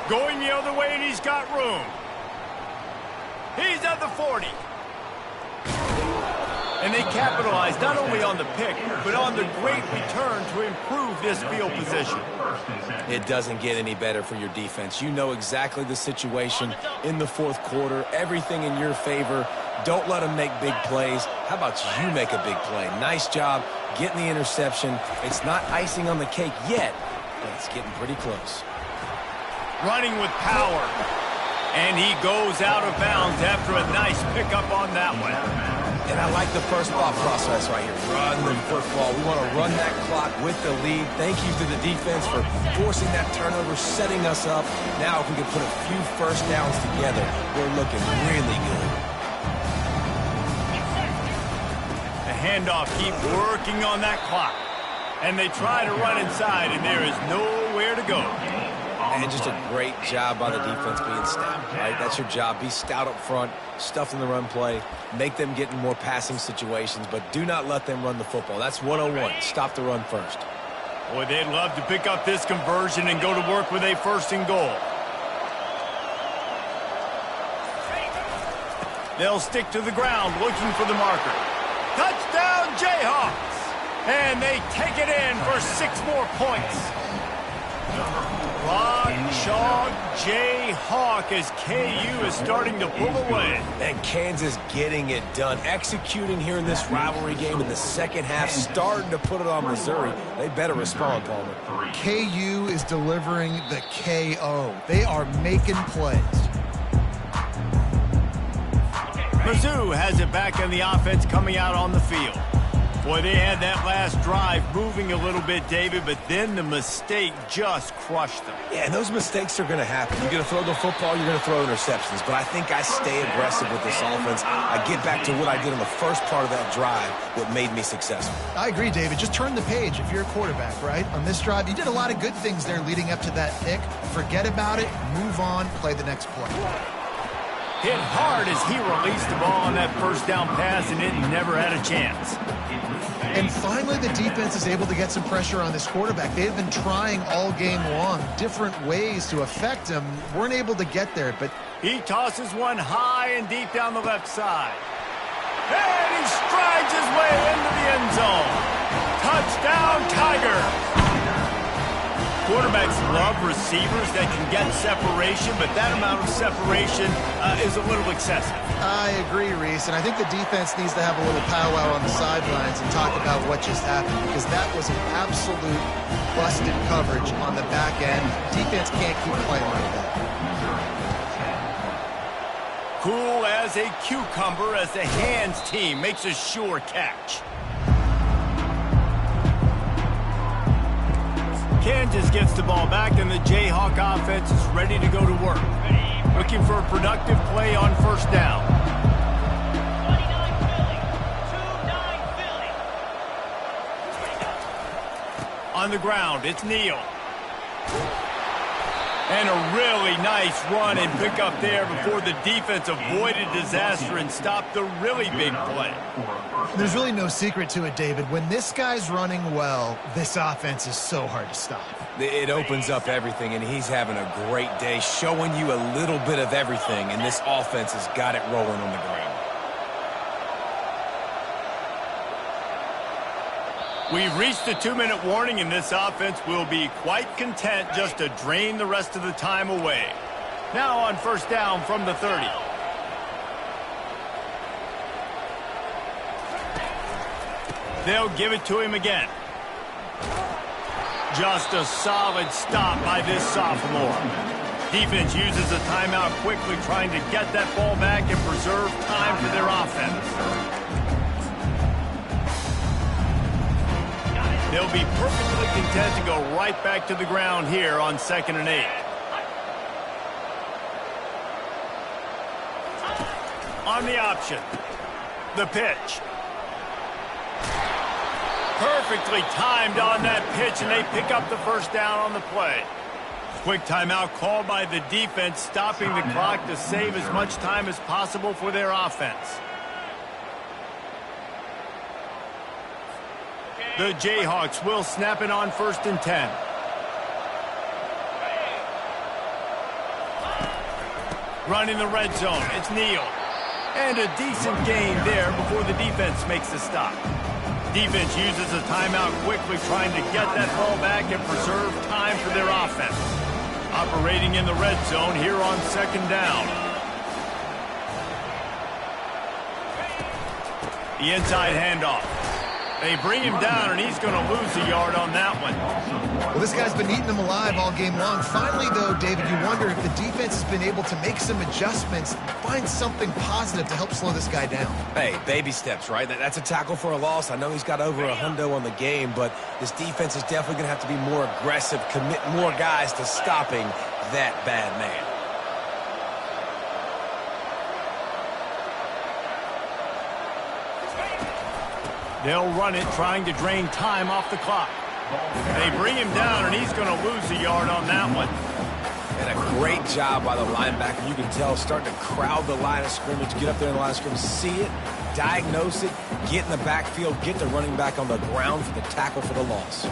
Speaker 1: Going the other way, and he's got room. He's at the 40. And they capitalize not only on the pick, but on the great return to improve this field position.
Speaker 3: It doesn't get any better for your defense. You know exactly the situation in the fourth quarter, everything in your favor. Don't let them make big plays. How about you make a big play? Nice job getting the interception. It's not icing on the cake yet, but it's getting pretty close.
Speaker 1: Running with power. And he goes out of bounds after a nice pickup on that one.
Speaker 3: And I like the first thought process right here. Run the football. We want to run that clock with the lead. Thank you to the defense for forcing that turnover, setting us up. Now if we can put a few first downs together, we're looking really good.
Speaker 1: The handoff, keep working on that clock. And they try to run inside, and there is nowhere to go.
Speaker 3: And just a great job by the defense being stout, right? That's your job. Be stout up front, stuff in the run play, make them get in more passing situations, but do not let them run the football. That's 101. Stop the run first.
Speaker 1: Boy, they'd love to pick up this conversion and go to work with a first and goal. They'll stick to the ground looking for the marker. Touchdown, Jayhawks! And they take it in for 6 more points. Chalk Jayhawk as KU is starting to pull away.
Speaker 3: And Kansas getting it done, executing here in this rivalry game in the second half, starting to put it on Missouri. They better respond, Palmer.
Speaker 2: KU is delivering the KO. They are making plays.
Speaker 1: Mizzou has it back in the offense coming out on the field. Boy, they had that last drive moving a little bit, David, but then the mistake just crushed them.
Speaker 3: Yeah, and those mistakes are going to happen. You're going to throw the football, you're going to throw interceptions. But I think I stay aggressive with this offense. I get back to what I did on the first part of that drive, what made me successful.
Speaker 2: I agree, David. Just turn the page if you're a quarterback, right? On this drive, you did a lot of good things there leading up to that pick. Forget about it, move on, play the next play.
Speaker 1: Hit hard as he released the ball on that first down pass, and it never had a chance.
Speaker 2: And finally, the defense is able to get some pressure on this quarterback. They've been trying all game long, different ways to affect him. Weren't able to get there, but
Speaker 1: he tosses one high and deep down the left side. And he strides his way into the end zone. Touchdown, Tiger. Quarterbacks love receivers that can get separation, but that amount of separation is a little excessive.
Speaker 2: I agree, Reese, and I think the defense needs to have a little powwow on the sidelines and talk about what just happened, because that was an absolute busted coverage on the back end. Defense can't keep playing like that.
Speaker 1: Cool as a cucumber as the hands team makes a sure catch. Kansas gets the ball back, and the Jayhawk offense is ready to go to work. Looking for a productive play on first down.
Speaker 6: 29 Philly. 2-9 Philly.
Speaker 1: On the ground, it's Neal. And a really nice run and pick up there before the defense avoided disaster and stopped the really big play.
Speaker 2: There's really no secret to it, David. When this guy's running well, this offense is so hard to stop.
Speaker 3: It opens up everything, and he's having a great day, showing you a little bit of everything, and this offense has got it rolling on the ground.
Speaker 1: We've reached the 2-minute warning, and this offense will be quite content just to drain the rest of the time away. Now on first down from the 30. They'll give it to him again. Just a solid stop by this sophomore. Defense uses a timeout quickly, trying to get that ball back and preserve time for their offense. They'll be perfectly content to go right back to the ground here on 2nd and 8. On the option, the pitch. Perfectly timed on that pitch, and they pick up the first down on the play. Quick timeout called by the defense, stopping the clock to save as much time as possible for their offense. The Jayhawks will snap it on 1st and 10. Running the red zone, it's Neal. And a decent gain there before the defense makes the stop. Defense uses a timeout quickly, trying to get that ball back and preserve time for their offense. Operating in the red zone here on 2nd down. The inside handoff. They bring him down, and he's going to lose a yard on that one.
Speaker 2: Well, this guy's been eating them alive all game long. Finally, though, David, you wonder if the defense has been able to make some adjustments, find something positive to help slow this guy down.
Speaker 3: Hey, baby steps, right? That's a tackle for a loss. I know he's got over a hundo on the game, but this defense is definitely going to have to be more aggressive, commit more guys to stopping that bad man.
Speaker 1: They'll run it, trying to drain time off the clock. They bring him down, and he's going to lose a yard on that one.
Speaker 3: And a great job by the linebacker. You can tell starting to crowd the line of scrimmage, get up there in the line of scrimmage, see it, diagnose it, get in the backfield, get the running back on the ground for the tackle for the loss.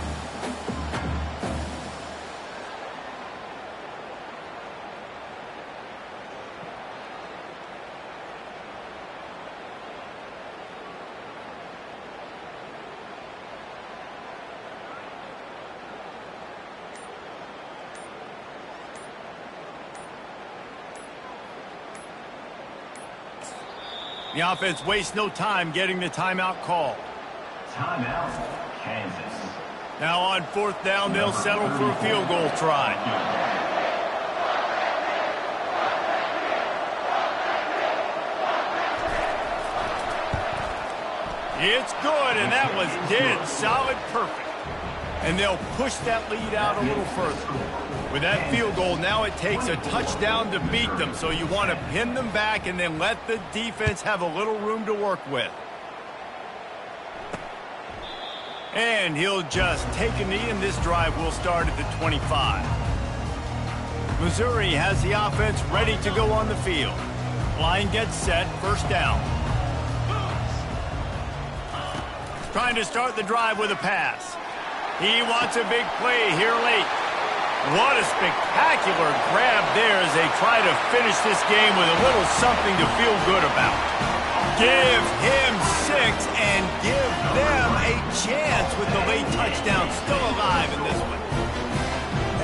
Speaker 1: The offense wastes no time getting the timeout call.
Speaker 5: Timeout, Kansas.
Speaker 1: Now on 4th down, they'll settle for a field goal try. It's good, and that was dead solid perfect. And they'll push that lead out a little further. With that field goal, now it takes a touchdown to beat them, so you want to pin them back and then let the defense have a little room to work with. And he'll just take a knee, and this drive will start at the 25. Missouri has the offense ready to go on the field. Line gets set, 1st down. Trying to start the drive with a pass. He wants a big play here late. What a spectacular grab there as they try to finish this game with a little something to feel good about. Give him 6 and give them a chance with the late touchdown still alive in this one.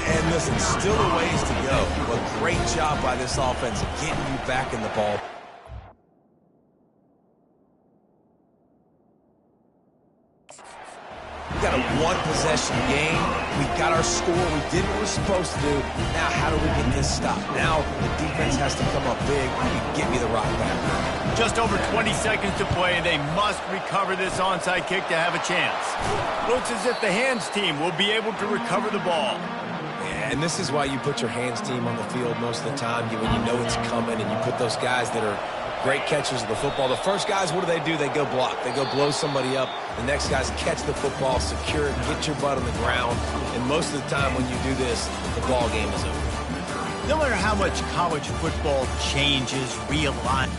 Speaker 3: And listen, still a ways to go, but great job by this offense of getting you back in the ball. We got a one-possession game. We got our score. We did what we're supposed to do. Now, how do we get this stopped? Now, the defense has to come up big and get me the rock back.
Speaker 1: Just over 20 seconds to play. They must recover this onside kick to have a chance. Looks as if the hands team will be able to recover the ball.
Speaker 3: Yeah, and this is why you put your hands team on the field most of the time when you know it's coming, and you put those guys that are great catchers of the football. The first guys, what do? They go block. They go blow somebody up. The next guys catch the football, secure it, get your butt on the ground. And most of the time when you do this, the ball game is over.
Speaker 1: No matter how much college football changes, realigns.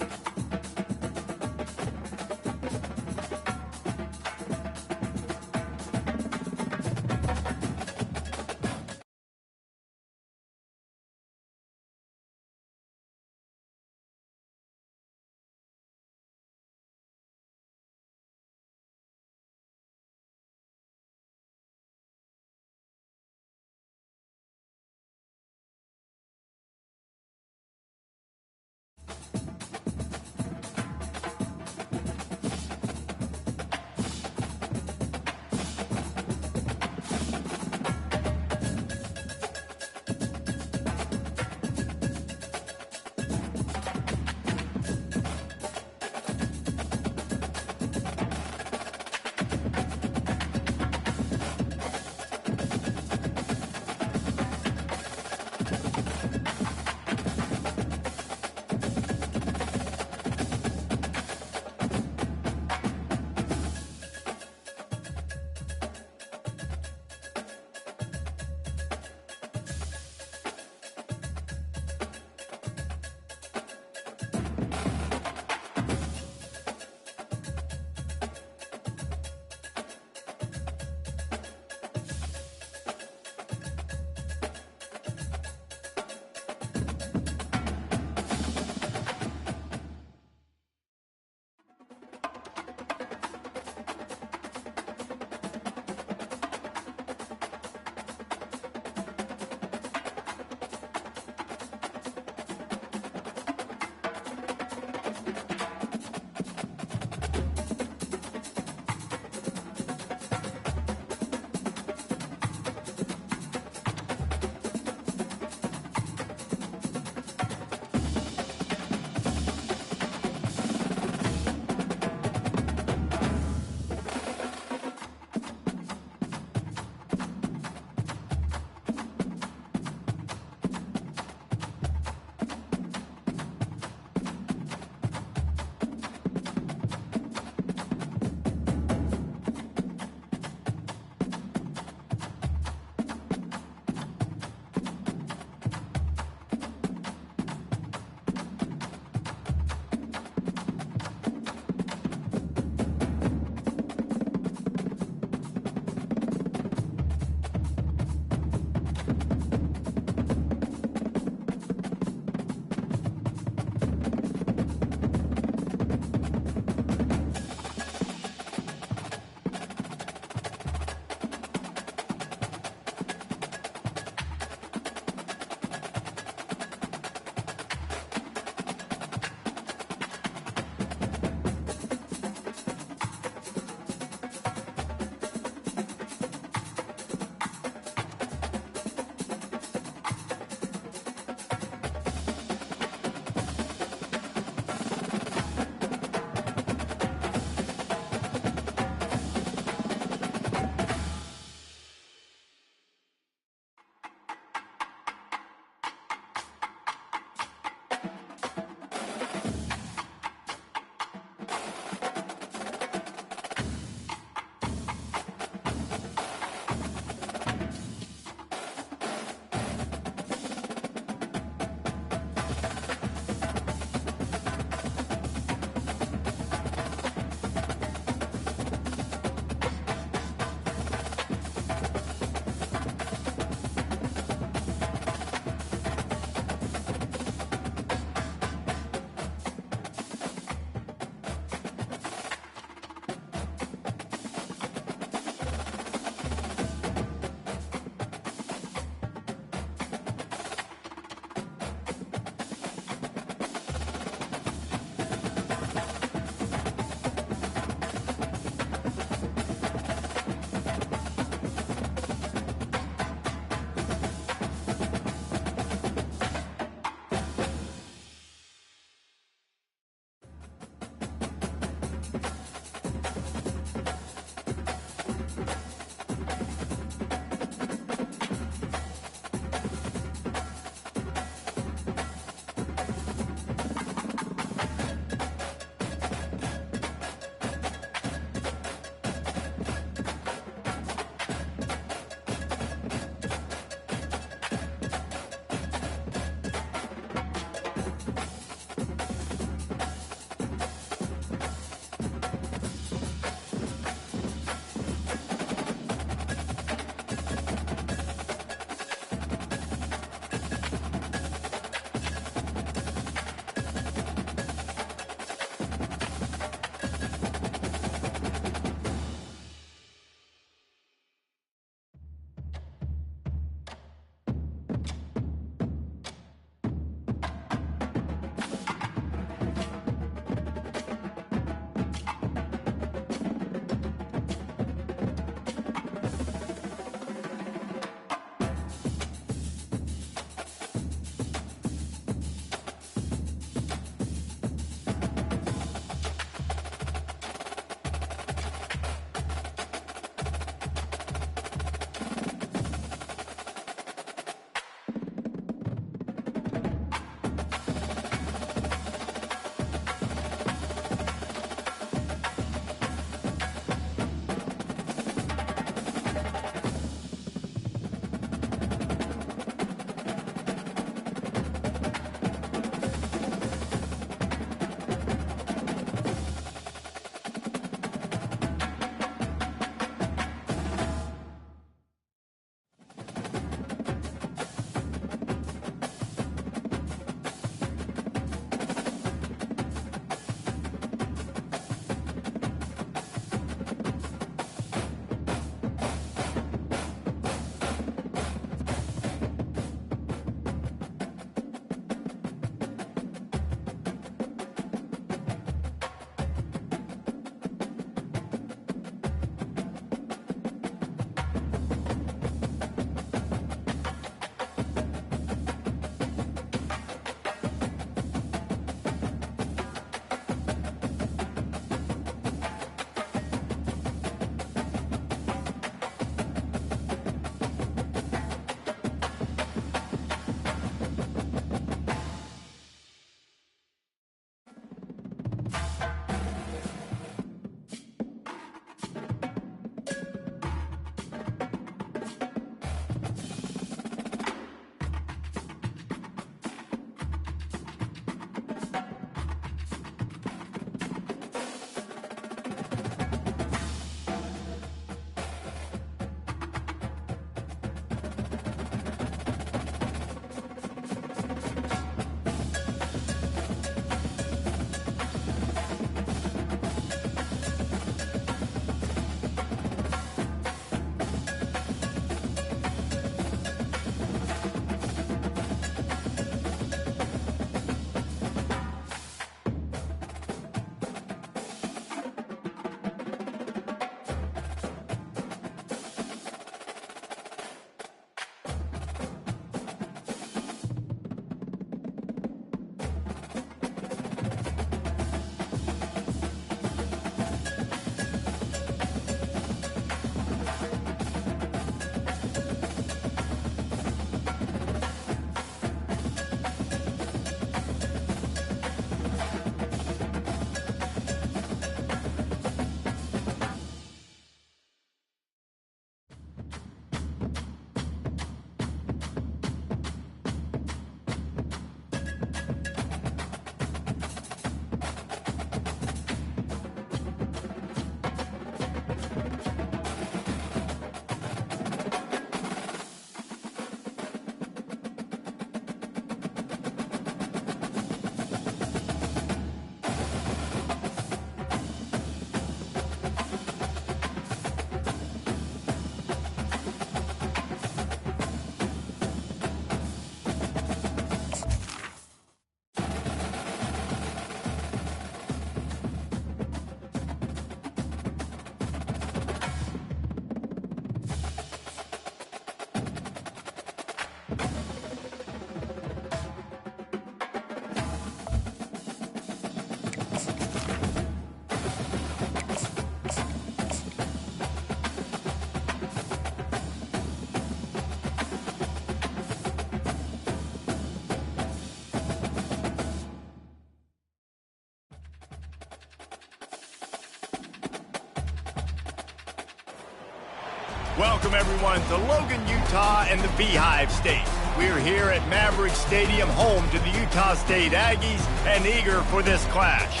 Speaker 1: Welcome, everyone, to Logan, Utah and the Beehive State. We're here at Maverick Stadium, home to the Utah State Aggies, and eager for this clash.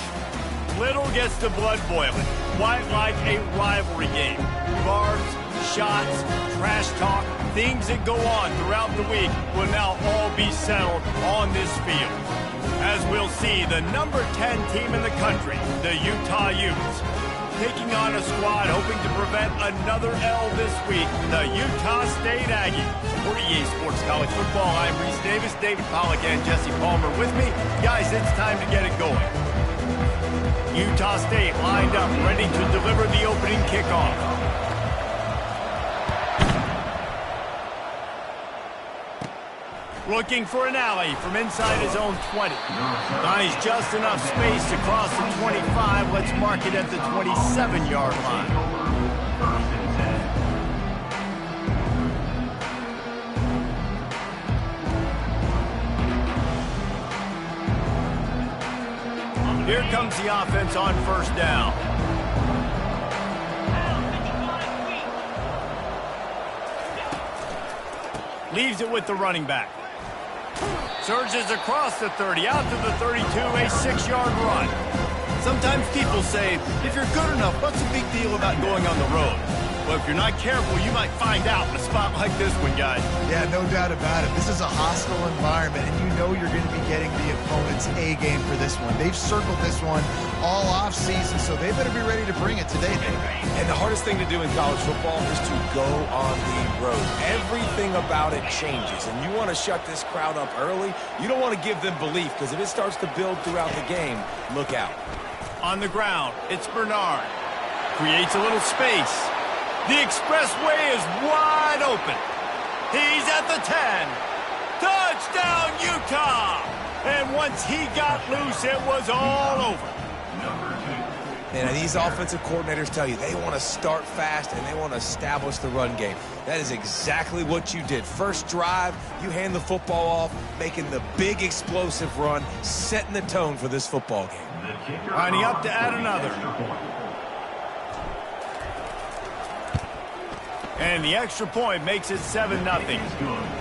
Speaker 1: Little gets the blood boiling, quite like a rivalry game. Barbs, shots, trash talk, things that go on throughout the week will now all be settled on this field. As we'll see, the number 10 team in the country, the Utah Utes, taking on a squad hoping to prevent another L this week, the Utah State Aggies. For EA Sports College Football, I'm Reese Davis, David Pollack, and Jesse Palmer with me. Guys, it's time to get it going. Utah State lined up, ready to deliver the opening kickoff. Looking for an alley from inside his own 20. Finds just enough space to cross the 25. Let's mark it at the 27-yard line. Here comes the offense on first down. Leaves it with the running back. Surges across the 30, out to the 32, a 6-yard run. Sometimes people say, if you're good enough, what's the big deal about going on the road? Well, if you're not careful, you might find out in a spot like this one, guys.
Speaker 2: Yeah, no doubt about it. This is a hostile environment, and you know you're going to be getting the opponent's A game for this one. They've circled this one all off-season, so they better be ready to bring it today, baby.
Speaker 3: And the hardest thing to do in college football is to go on the road. Everything about it changes, and you want to shut this crowd up early. You don't want to give them belief, because if it starts to build throughout the game, look out.
Speaker 1: On the ground, it's Bernard. Creates a little space. The expressway is wide open. He's at the 10. Touchdown, Utah! And once he got loose, it was all over.
Speaker 3: And these offensive coordinators tell you they want to start fast and they want to establish the run game. That is exactly what you did. First drive, you hand the football off, making the big explosive run, setting the tone for this football game.
Speaker 1: Lining up to add another. And the extra point makes it 7-0.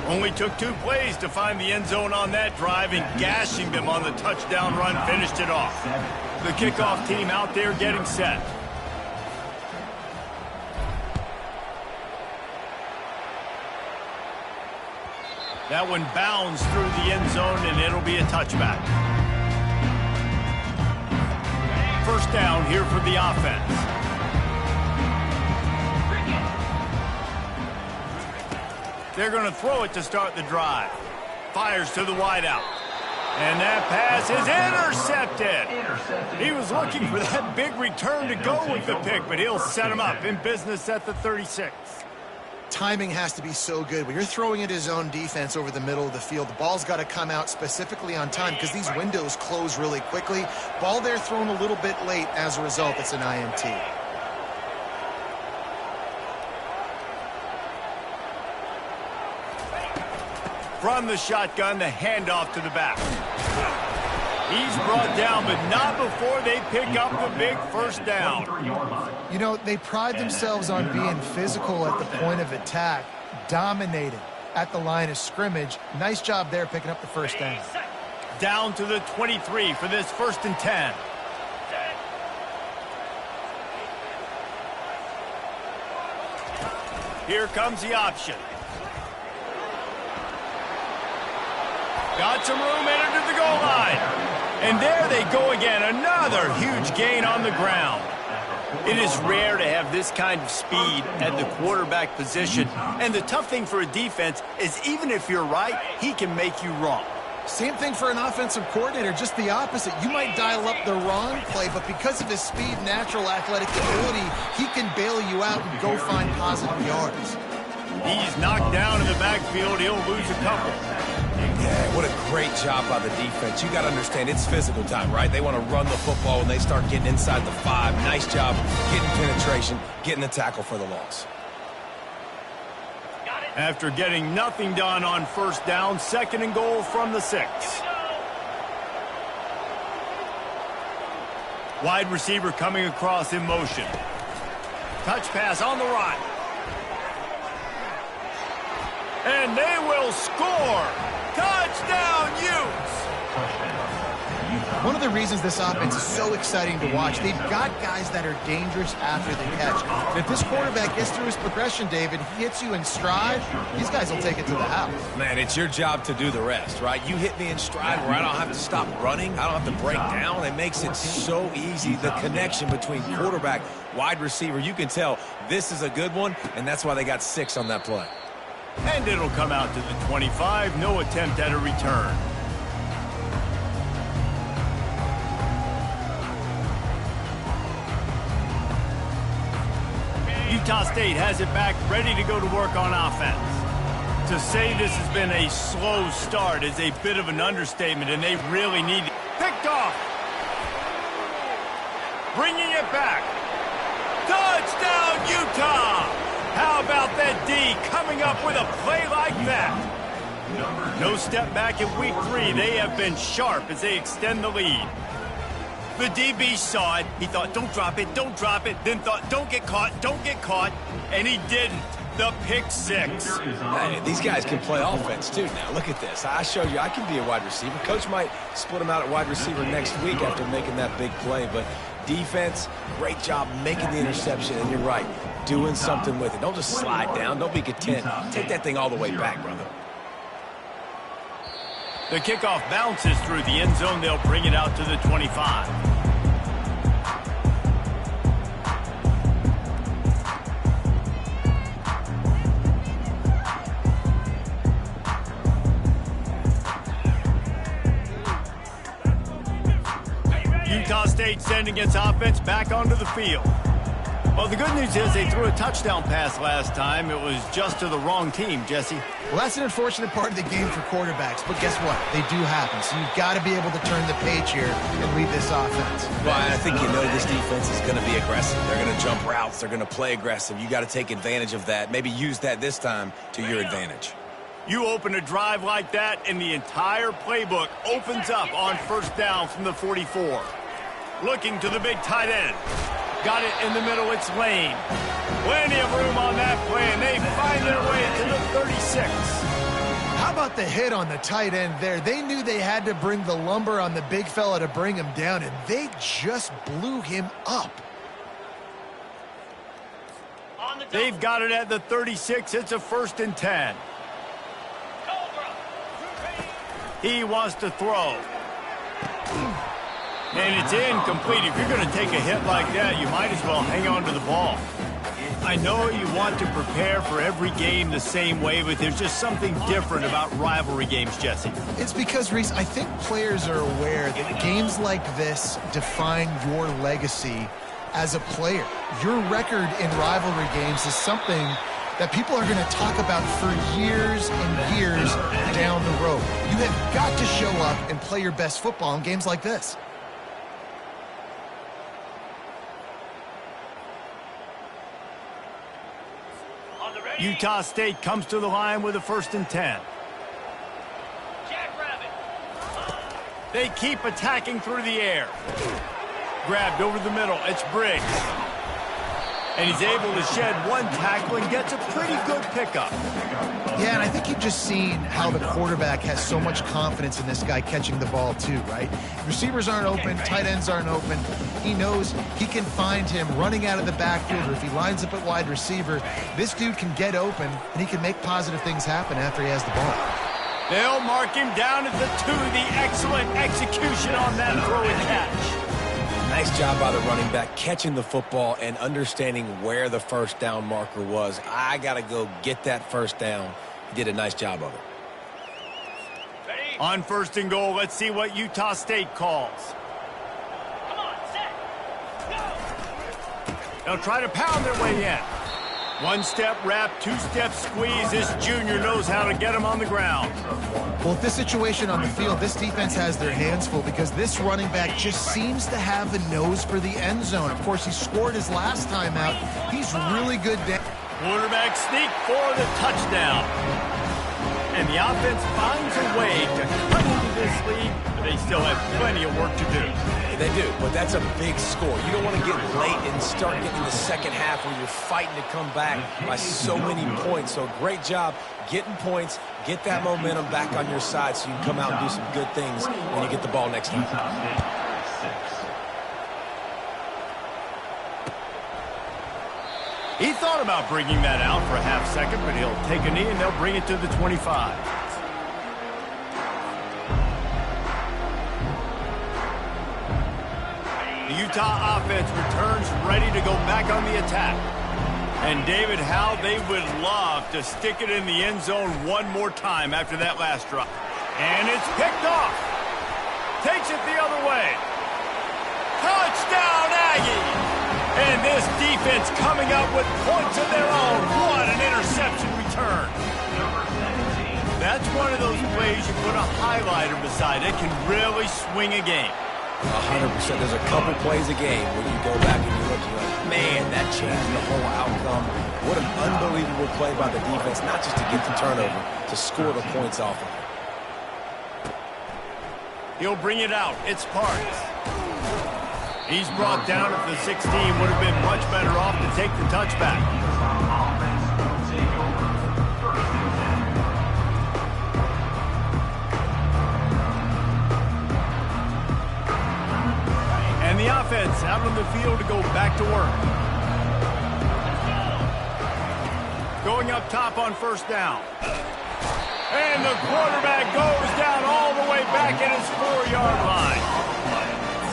Speaker 1: Only took 2 plays to find the end zone on that drive, and gashing them on the touchdown run finished it off. The kickoff team out there getting set. That one bounds through the end zone, and it'll be a touchback. First down here for the offense. They're going to throw it to start the drive. Fires to the wideout. And that pass is intercepted. He was looking for that big return to go with the pick, but he'll set him up in business at the 36.
Speaker 2: Timing has to be so good. When you're throwing at his own defense over the middle of the field, the ball's got to come out specifically on time because these windows close really quickly. Ball there thrown a little bit late. As a result, it's an INT.
Speaker 1: From the shotgun, the handoff to the back. He's brought down, but not before they pick up the big first down.
Speaker 2: You know, they pride themselves on being physical at the point of attack, dominating at the line of scrimmage. Nice job there picking up the first down.
Speaker 1: Down to the 23 for this 1st and 10. Here comes the option. Got some room, entered the goal line. And there they go again, another huge gain on the ground. It is rare to have this kind of speed at the quarterback position. And the tough thing for a defense is even if you're right, he can make you wrong.
Speaker 2: Same thing for an offensive coordinator, just the opposite. You might dial up the wrong play, but because of his speed, natural athletic ability, he can bail you out and go find positive yards.
Speaker 1: He's knocked down in the backfield. He'll lose a couple.
Speaker 3: Yeah, what a great job by the defense. You got to understand, it's physical time, right? They want to run the football when they start getting inside the 5. Nice job getting penetration, getting the tackle for the loss.
Speaker 1: After getting nothing done on first down, 2nd and goal from the 6. Wide receiver coming across in motion. Touch pass on the right. And they will score. Touchdown, Utes!
Speaker 2: One of the reasons this offense is so exciting to watch, they've got guys that are dangerous after the catch. And if this quarterback gets through his progression, David, he hits you in stride, these guys will take it to the house.
Speaker 3: Man, it's your job to do the rest, right? You hit me in stride where I don't have to stop running. I don't have to break down. It makes it so easy. The connection between quarterback, wide receiver, you can tell this is a good one, and that's why they got 6 on that play.
Speaker 1: And it'll come out to the 25. No attempt at a return. Utah State has it back, ready to go to work on offense. To say this has been a slow start is a bit of an understatement, and they really need it. Picked off. Bringing it back. Touchdown, Utah! How about that D coming up with a play like that? No step back in week 3. They have been sharp as they extend the lead. The DB saw it. He thought, don't drop it, don't drop it. Then thought, don't get caught, don't get caught. And he didn't. The pick 6.
Speaker 3: Hey, these guys can play offense, too. Now, look at this. I showed you I can be a wide receiver. Coach might split him out at wide receiver next week after making that big play. But defense, great job making the interception. And you're right, doing something with it. Don't just slide down. Don't be content. Take that thing all the way back, brother.
Speaker 1: The kickoff bounces through the end zone. They'll bring it out to the 25. Utah State sending its offense back onto the field. Well, the good news is they threw a touchdown pass last time. It was just to the wrong team, Jesse.
Speaker 2: Well, that's an unfortunate part of the game for quarterbacks, but guess what? They do happen, so you've got to be able to turn the page here and lead this offense.
Speaker 3: Well, I think you know this defense is going to be aggressive. They're going to jump routes. They're going to play aggressive. You got to take advantage of that. Maybe use that this time to your advantage.
Speaker 1: You open a drive like that, and the entire playbook opens up on first down from the 44. Looking to the big tight end. Got it in the middle, it's Lane. Plenty of room on that play, and they find their way to the 36.
Speaker 2: How about the hit on the tight end there? They knew they had to bring the lumber on the big fella to bring him down, and they just blew him up.
Speaker 1: They've got it at the 36. It's a 1st and 10. He wants to throw. And it's incomplete. If you're going to take a hit like that, you might as well hang on to the ball. I know you want to prepare for every game the same way, but there's just something different about rivalry games, Jesse.
Speaker 2: It's because, Reese, I think players are aware that games like this define your legacy as a player. Your record in rivalry games is something that people are going to talk about for years and years down the road. You have got to show up and play your best football in games like this.
Speaker 1: Utah State comes to the line with a 1st and 10. They keep attacking through the air. Grabbed over the middle. It's Briggs. And he's able to shed one tackle and gets a pretty good pickup.
Speaker 2: Yeah, and I think you've just seen how the quarterback has so much confidence in this guy catching the ball too, right? Receivers aren't open, tight ends aren't open. He knows he can find him running out of the backfield, or if he lines up at wide receiver, this dude can get open, and he can make positive things happen after he has the ball.
Speaker 1: They'll mark him down at the 2. The excellent execution on that throw and catch.
Speaker 3: Nice job by the running back, catching the football and understanding where the first down marker was. I got to go get that first down. He did a nice job of it.
Speaker 1: On 1st and goal, let's see what Utah State calls.
Speaker 6: Come on, set, go!
Speaker 1: They'll try to pound their way in. 1-step wrap, 2-step squeeze. This junior knows how to get him on the ground.
Speaker 2: Well, with this situation on the field, this defense has their hands full because this running back just seems to have the nose for the end zone. Of course, he scored his last time out. He's really good.
Speaker 1: Quarterback sneak for the touchdown. And the The offense finds a way to cut into this lead, but they still have plenty of work to do.
Speaker 3: They do, but that's a big score. You don't want to get late and start getting the second half where you're fighting to come back by so many points. So great job getting points, get that momentum back on your side so you can come out and do some good things when you get the ball next time.
Speaker 1: He thought about bringing that out for a half second, but he'll take a knee and they'll bring it to the 25. The Utah offense returns ready to go back on the attack. And David, how they would love to stick it in the end zone one more time after that last drop. And it's picked off. Takes it the other way. Touchdown, Aggies! And this defense coming up with points of their own. What an interception return. That's one of those plays you put a highlighter beside it, can really swing a game.
Speaker 3: 100%. There's a couple plays a game where you go back and you look and you're like, man, that changed the whole outcome. What an unbelievable play by the defense, not just to get the turnover, to score the points off of it.
Speaker 1: He'll bring it out. It's Parks. He's brought down at the 16. Would have been much better off to take the touchback. And the offense out on the field to go back to work. Going up top on first down. And the quarterback goes down all the way back at his 4-yard line.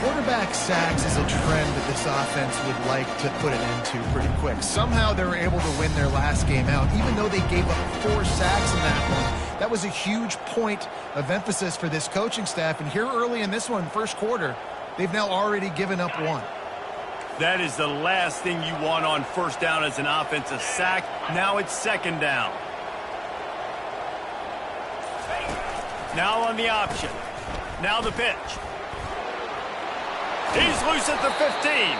Speaker 2: Quarterback sacks is a trend that this offense would like to put an end to pretty quick. Somehow they were able to win their last game out, even though they gave up 4 sacks in that one. That was a huge point of emphasis for this coaching staff. And here early in this one, first quarter, they've now already given up 1.
Speaker 1: That is the last thing you want on first down as an offensive sack. Now it's second down. Now on the option. Now the pitch. He's loose at the 15.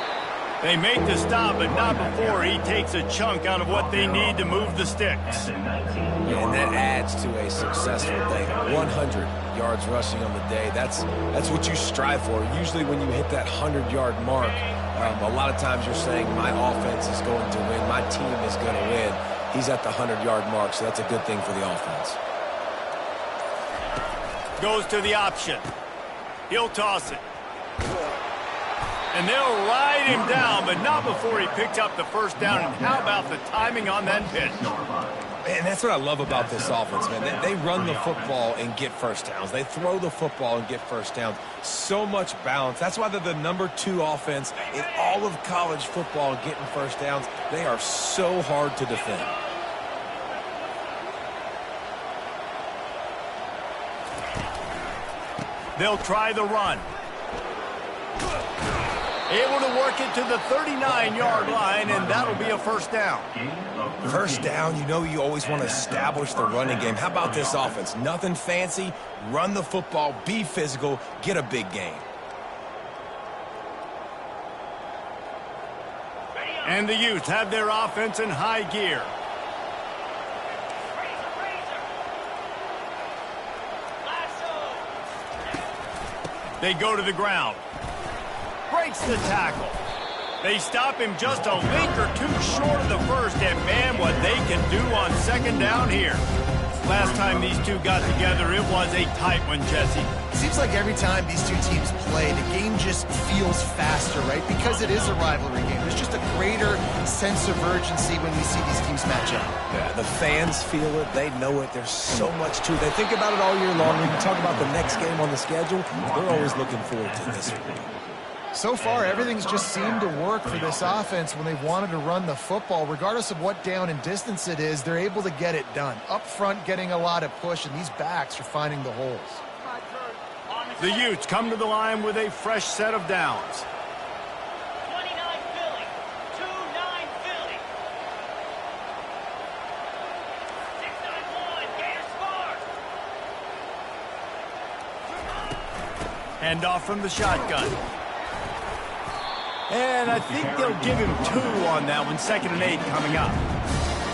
Speaker 1: They make the stop, but not before he takes a chunk out of what they need to move the sticks.
Speaker 3: And that adds to a successful day. 100 yards rushing on the day. That's what you strive for. Usually when you hit that 100-yard mark, a lot of times you're saying, my offense is going to win, my team is going to win. He's at the 100-yard mark, so that's a good thing for the offense.
Speaker 1: Goes to the option. He'll toss it. And they'll ride him down, but not before he picks up the first down. And how about the timing on that pitch?
Speaker 3: And that's what I love about this offense, man. They run the football and get first downs. They throw the football and get first downs. So much balance. That's why they're the #2 offense in all of college football getting first downs. They are so hard to defend.
Speaker 1: They'll try the run. Able to work it to the 39-yard line, and that'll be a first down.
Speaker 3: First down, you know you always want to establish the running game. How about this offense? Nothing fancy. Run the football, be physical, get a big gain.
Speaker 1: And the Utes have their offense in high gear. They go to the ground. Breaks the tackle. They stop him just a link or two short of the first, and man, what they can do on second down here. Last time these two got together, it was a tight one, Jesse.
Speaker 2: Seems like every time these two teams play, the game just feels faster, right? Because it is a rivalry game. There's just a greater sense of urgency when we see these teams match up.
Speaker 3: Yeah, the fans feel it. They know it. There's so much to it. They think about it all year long. When you talk about the next game on the schedule, they're always looking forward to this one.
Speaker 2: So far, everything's just seemed to work for this offense when they've wanted to run the football. Regardless of what down and distance it is, they're able to get it done. Up front, getting a lot of push, and these backs are finding the holes.
Speaker 1: The Utes come to the line with a fresh set of downs.
Speaker 6: 29 Philly. 2-9 Philly. 6-9-1. Gators score.
Speaker 1: Hand off from the shotgun. And I think they'll give him 2 on that one. 2nd and 8 coming up.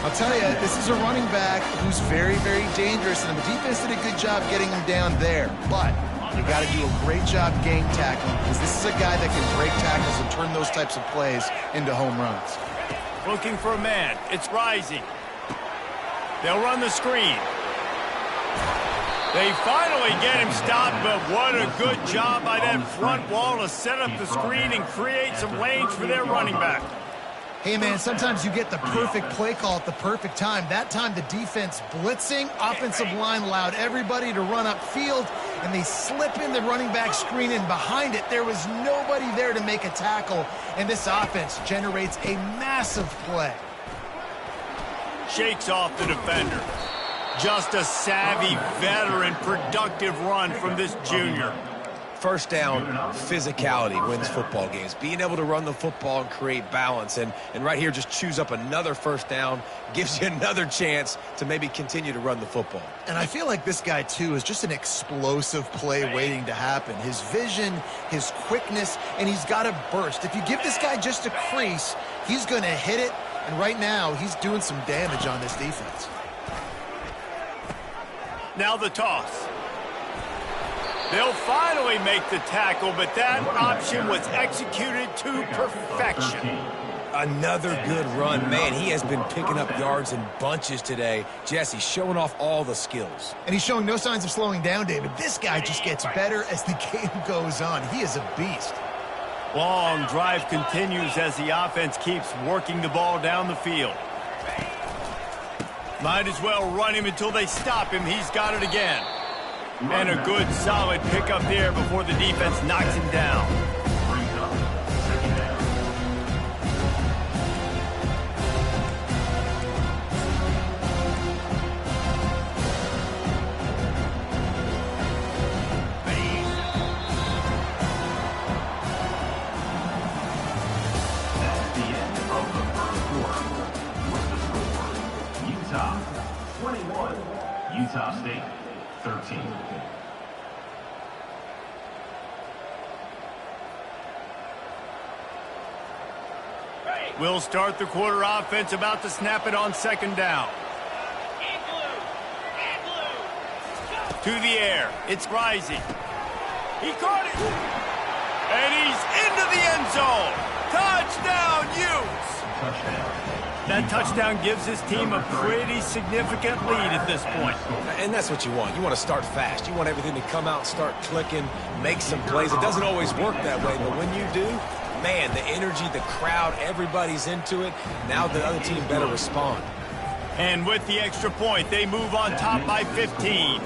Speaker 2: I'll tell you, this is a running back who's very, very dangerous, and the defense did a good job getting him down there. But you got to do a great job gang tackling, because this is a guy that can break tackles and turn those types of plays into home runs.
Speaker 1: Looking for a man. It's rising. They'll run the screen. They finally get him stopped, but what a good job by that front wall to set up the screen and create some lanes for their running back.
Speaker 2: Hey, man, sometimes you get the perfect play call at the perfect time. That time the defense blitzing, offensive line allowed everybody to run upfield, and they slip in the running back screen, and behind it there was nobody there to make a tackle, and this offense generates a massive play.
Speaker 1: Shakes off the defender. Just a savvy, veteran, productive run from this junior.
Speaker 3: First down, physicality wins football games. Being able to run the football and create balance. And right here, just choose up another first down, gives you another chance to maybe continue to run the football.
Speaker 2: And I feel like this guy, too, is just an explosive play waiting to happen. His vision, his quickness, and he's got a burst. If you give this guy just a crease, he's going to hit it. And right now, he's doing some damage on this defense.
Speaker 1: Now the toss. They'll finally make the tackle, but that option was executed to perfection.
Speaker 3: Another good run. Man, he has been picking up yards in bunches today. Jesse showing off all the skills.
Speaker 2: And he's showing no signs of slowing down, David. This guy just gets better as the game goes on. He is a beast.
Speaker 1: Long drive continues as the offense keeps working the ball down the field. Might as well run him until they stop him. He's got it again. And a good, solid pickup there before the defense knocks him down.
Speaker 5: That's the end of the first quarter. With the score, Utah 21, Utah State 13.
Speaker 1: We'll start the quarter offense, about to snap it on second down. To the air. It's rising. He caught it. And he's into the end zone. Touchdown, Utes. That touchdown gives his team a pretty significant lead at this point.
Speaker 3: And that's what you want. You want to start fast. You want everything to come out, start clicking, make some plays. It doesn't always work that way, but when you do, man, the energy, the crowd, everybody's into it. Now the other team better respond.
Speaker 1: And with the extra point, they move on top by 15.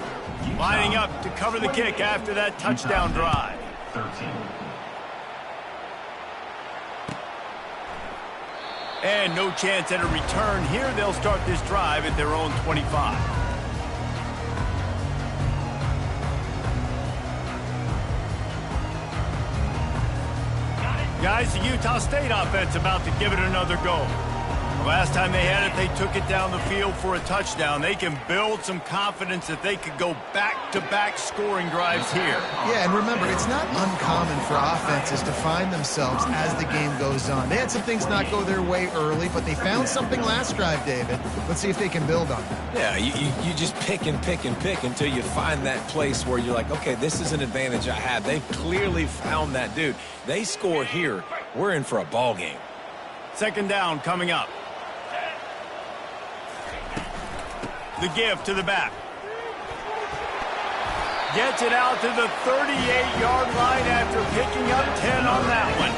Speaker 1: Lining up to cover the kick after that touchdown drive.
Speaker 5: 13.
Speaker 1: And no chance at a return here. They'll start this drive at their own 25. Guys, the Utah State offense about to give it another go. The last time they had it, they took it down the field for a touchdown. They can build some confidence that they could go back-to-back scoring drives here.
Speaker 2: Yeah, and remember, it's not uncommon for offenses to find themselves as the game goes on. They had some things not go their way early, but they found something last drive, David. Let's see if they can build on that.
Speaker 3: Yeah, you just pick and pick and pick until you find that place where you're like, okay, this is an advantage I have. They've clearly found that dude. They score here, we're in for a ball game.
Speaker 1: Second down coming up. The give to the back. Gets it out to the 38-yard line after picking up 10 on that one.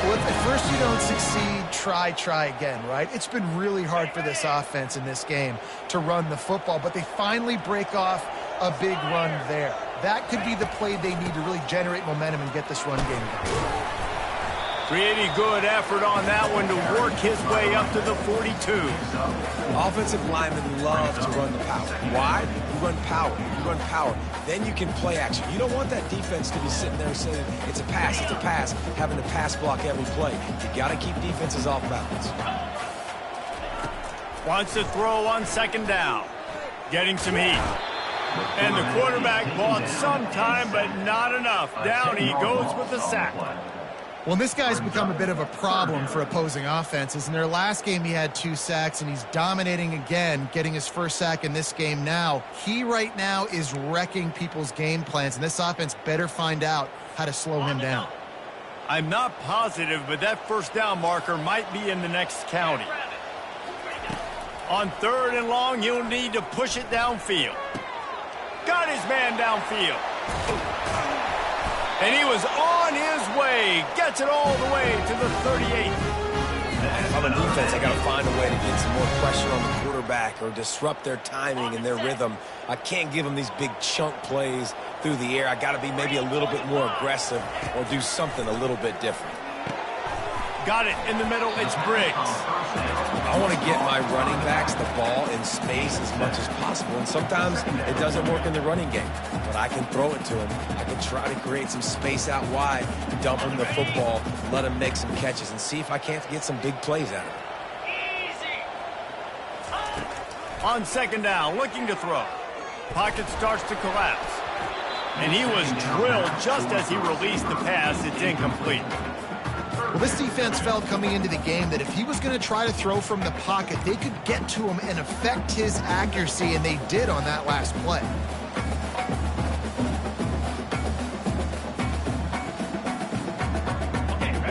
Speaker 2: Well, if at first you don't succeed, try again, right? It's been really hard for this offense in this game to run the football, but they finally break off a big run there. That could be the play they need to really generate momentum and get this run game going.
Speaker 1: Pretty good effort on that one to work his way up to the 42.
Speaker 3: Offensive linemen love to run the power. Why? You run power. You run power. Then you can play action. You don't want that defense to be sitting there saying, it's a pass, having to pass block every play. You got to keep defenses off balance.
Speaker 1: Wants to throw on second down. Getting some heat. And the quarterback bought some time, but not enough. Down he goes with the sack.
Speaker 2: Well, this guy's become a bit of a problem for opposing offenses. In their last game, he had 2 sacks, and he's dominating again, getting his first sack in this game now. He right now is wrecking people's game plans, and this offense better find out how to slow him down.
Speaker 1: I'm not positive, but that first down marker might be in the next county. On 3rd and long, he'll need to push it downfield. Got his man downfield. And he was on his way. Gets it all the way to the 38.
Speaker 3: If I'm a defense, I got to find a way to get some more pressure on the quarterback or disrupt their timing and their rhythm. I can't give them these big chunk plays through the air. I got to be maybe a little bit more aggressive or do something a little bit different.
Speaker 1: Got it in the middle. It's Briggs.
Speaker 3: I want to get my running backs the ball in space as much as possible, and sometimes it doesn't work in the running game, but I can throw it to him. I can try to create some space out wide, dump him the football, let him make some catches, and see if I can't get some big plays out of him.
Speaker 1: On 2nd down, looking to throw. Pocket starts to collapse. And he was drilled just as he released the pass. It's incomplete.
Speaker 2: Well, this defense felt coming into the game that if he was going to try to throw from the pocket, they could get to him and affect his accuracy, and they did on that last play.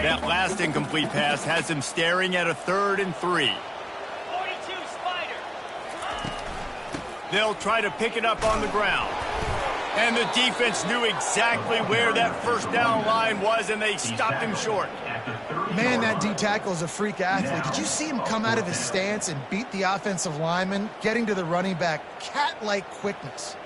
Speaker 1: That last incomplete pass has him staring at a 3rd and 3.
Speaker 6: 42 Spider.
Speaker 1: They'll try to pick it up on the ground. And the defense knew exactly where that first down line was, and they stopped him short.
Speaker 2: Man, that D-tackle is a freak athlete. Did you see him come out of his stance and beat the offensive lineman, getting to the running back? Cat-like quickness.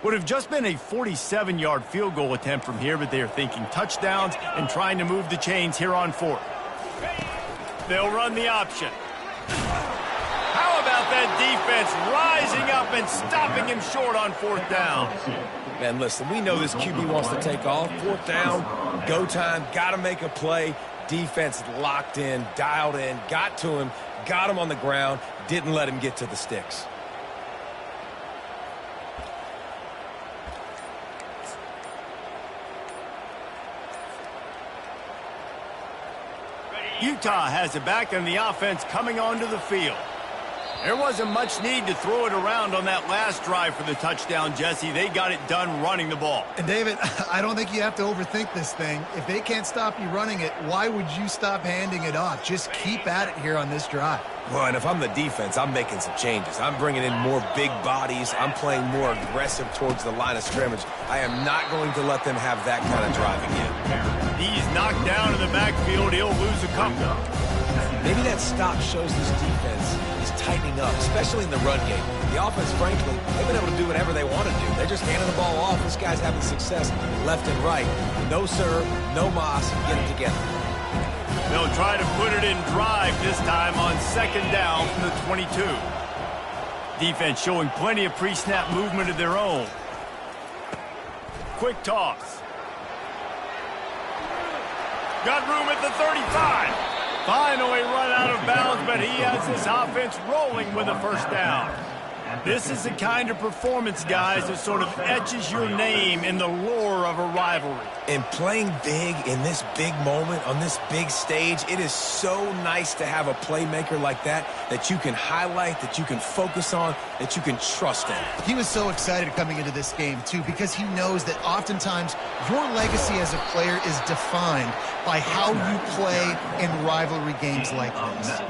Speaker 1: Would have just been a 47-yard field goal attempt from here, but they are thinking touchdowns and trying to move the chains here on 4th. They'll run the option. How about that defense rising up and stopping him short on 4th down?
Speaker 3: Man, listen, we know this QB wants to take off. 4th down, go time, got to make a play. Defense locked in, dialed in, got to him, got him on the ground, didn't let him get to the sticks.
Speaker 1: Utah has it back, and the offense coming onto the field. There wasn't much need to throw it around on that last drive for the touchdown, Jesse. They got it done running the ball.
Speaker 2: And, David, I don't think you have to overthink this thing. If they can't stop you running it, why would you stop handing it off? Just keep at it here on this drive.
Speaker 3: Well, and if I'm the defense, I'm making some changes. I'm bringing in more big bodies. I'm playing more aggressive towards the line of scrimmage. I am not going to let them have that kind of drive again.
Speaker 1: He's knocked down in the backfield. He'll lose a couple.
Speaker 3: Maybe that stop shows this defense is tightening up, especially in the run game. The offense, frankly, they've been able to do whatever they want to do. They're just handing the ball off. This guy's having success left and right. No serve, no moss, get it together.
Speaker 1: They'll try to put it in drive this time on 2nd down from the 22. Defense showing plenty of pre-snap movement of their own. Quick toss. Got room at the 35. Finally run out of bounds, but he has his offense rolling with a first down. This is the kind of performance, guys, that sort of etches your name in the lore of a rivalry.
Speaker 3: And playing big in this big moment, on this big stage, it is so nice to have a playmaker like that you can highlight, that you can focus on, that you can trust in.
Speaker 2: He was so excited coming into this game, too, because he knows that oftentimes your legacy as a player is defined by how you play in rivalry games like this.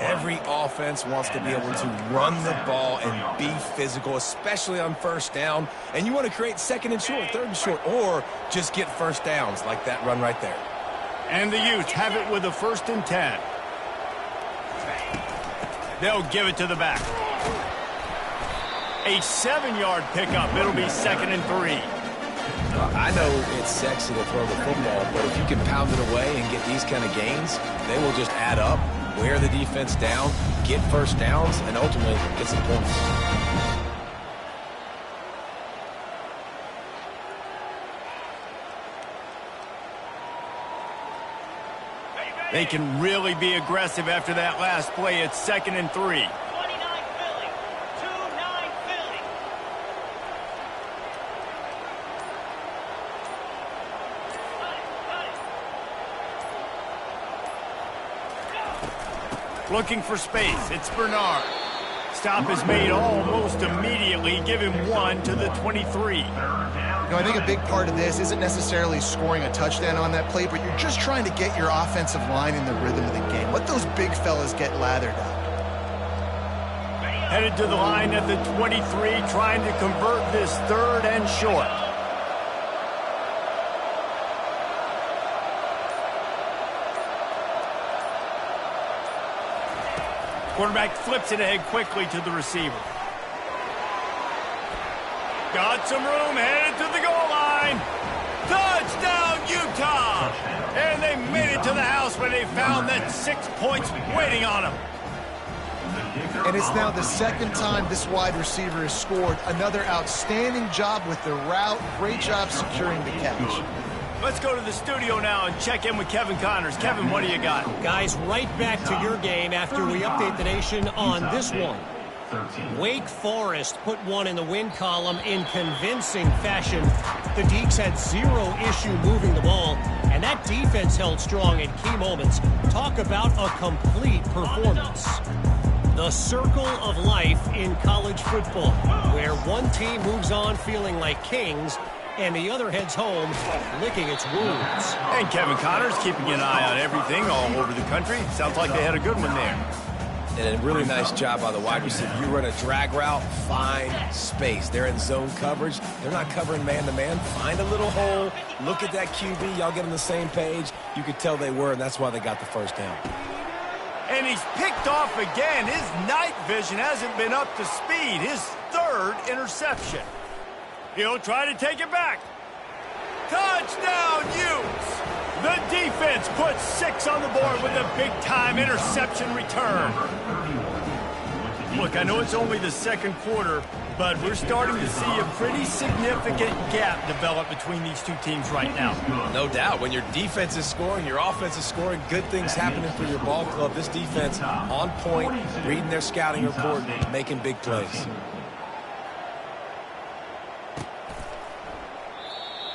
Speaker 3: Every offense wants to be able to run the ball and be physical, especially on first down. And you want to create 2nd and short, 3rd and short, or just get first downs like that run right there.
Speaker 1: And the Utes have it with a 1st and 10. They'll give it to the back. A 7-yard pickup. It'll be 2nd and 3.
Speaker 3: I know it's sexy to throw the football, but if you can pound it away and get these kind of gains, they will just add up, wear the defense down, get first downs, and ultimately get some points.
Speaker 1: They can really be aggressive after that last play. It's 2nd and 3.
Speaker 6: 29 Philly. 2-9 Philly.
Speaker 1: Looking for space. It's Bernard. Stop is made almost immediately. Give him 1 to the 23.
Speaker 2: I think a big part of this isn't necessarily scoring a touchdown on that play, but you're just trying to get your offensive line in the rhythm of the game. Let those big fellas get lathered up.
Speaker 1: Headed to the line at the 23, trying to convert this 3rd and short. Quarterback flips it ahead quickly to the receiver. Got some room, headed to the goal line. Touchdown, Utah! And they made it to the house where they found that 6 points waiting on them.
Speaker 2: And it's now the 2nd time this wide receiver has scored. Another outstanding job with the route. Great job securing the catch.
Speaker 1: Let's go to the studio now and check in with Kevin Connors. Kevin, what do you got?
Speaker 4: Guys, right back to your game after we update the nation on this one. Wake Forest put one in the win column in convincing fashion. The Deacs had 0 issue moving the ball, and that defense held strong in key moments. Talk about a complete performance. The circle of life in college football, where one team moves on feeling like kings, and the other heads home licking its wounds.
Speaker 1: And Kevin Connors keeping an eye on everything all over the country. Sounds like they had a good one there.
Speaker 3: And a really nice job by the wide receiver. You run a drag route, find space. They're in zone coverage. They're not covering man-to-man. Find a little hole. Look at that QB. Y'all get on the same page. You could tell they were, and that's why they got the first down.
Speaker 1: And he's picked off again. His night vision hasn't been up to speed. His 3rd interception. He'll try to take it back. Touchdown, Utes! The defense puts 6 on the board with a big-time interception return. Look, I know it's only the 2nd quarter, but we're starting to see a pretty significant gap develop between these two teams right now.
Speaker 3: No doubt. When your defense is scoring, your offense is scoring, good things happening for your ball club. This defense on point, reading their scouting report, making big plays.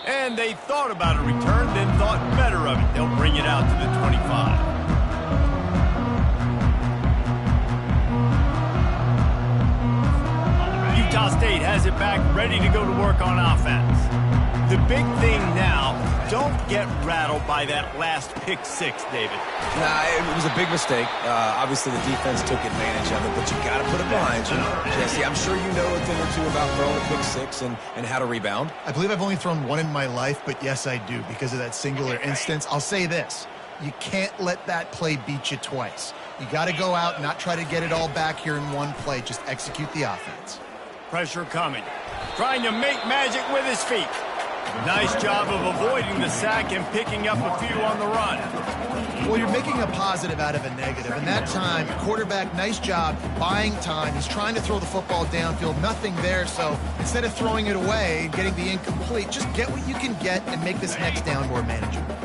Speaker 1: And they thought about a return, then thought better of it. They'll bring it out to the 25. Utah State has it back, ready to go to work on offense. The big thing now, don't get rattled by that last pick 6, David.
Speaker 3: Nah, it was a big mistake. Obviously, the defense took advantage of it, but you got to put it behind you. Jesse, I'm sure you know a thing or two about throwing a pick 6 and how to rebound.
Speaker 2: I believe I've only thrown 1 in my life, but yes, I do because of that singular instance. I'll say this. You can't let that play beat you twice. You got to go out and not try to get it all back here in one play. Just execute the offense.
Speaker 1: Pressure coming. Trying to make magic with his feet. Nice job of avoiding the sack and picking up a few on the run.
Speaker 2: Well, you're making a positive out of a negative. And that time, quarterback, nice job buying time. He's trying to throw the football downfield. Nothing there. So instead of throwing it away and getting the incomplete, just get what you can get and make this next down more manageable.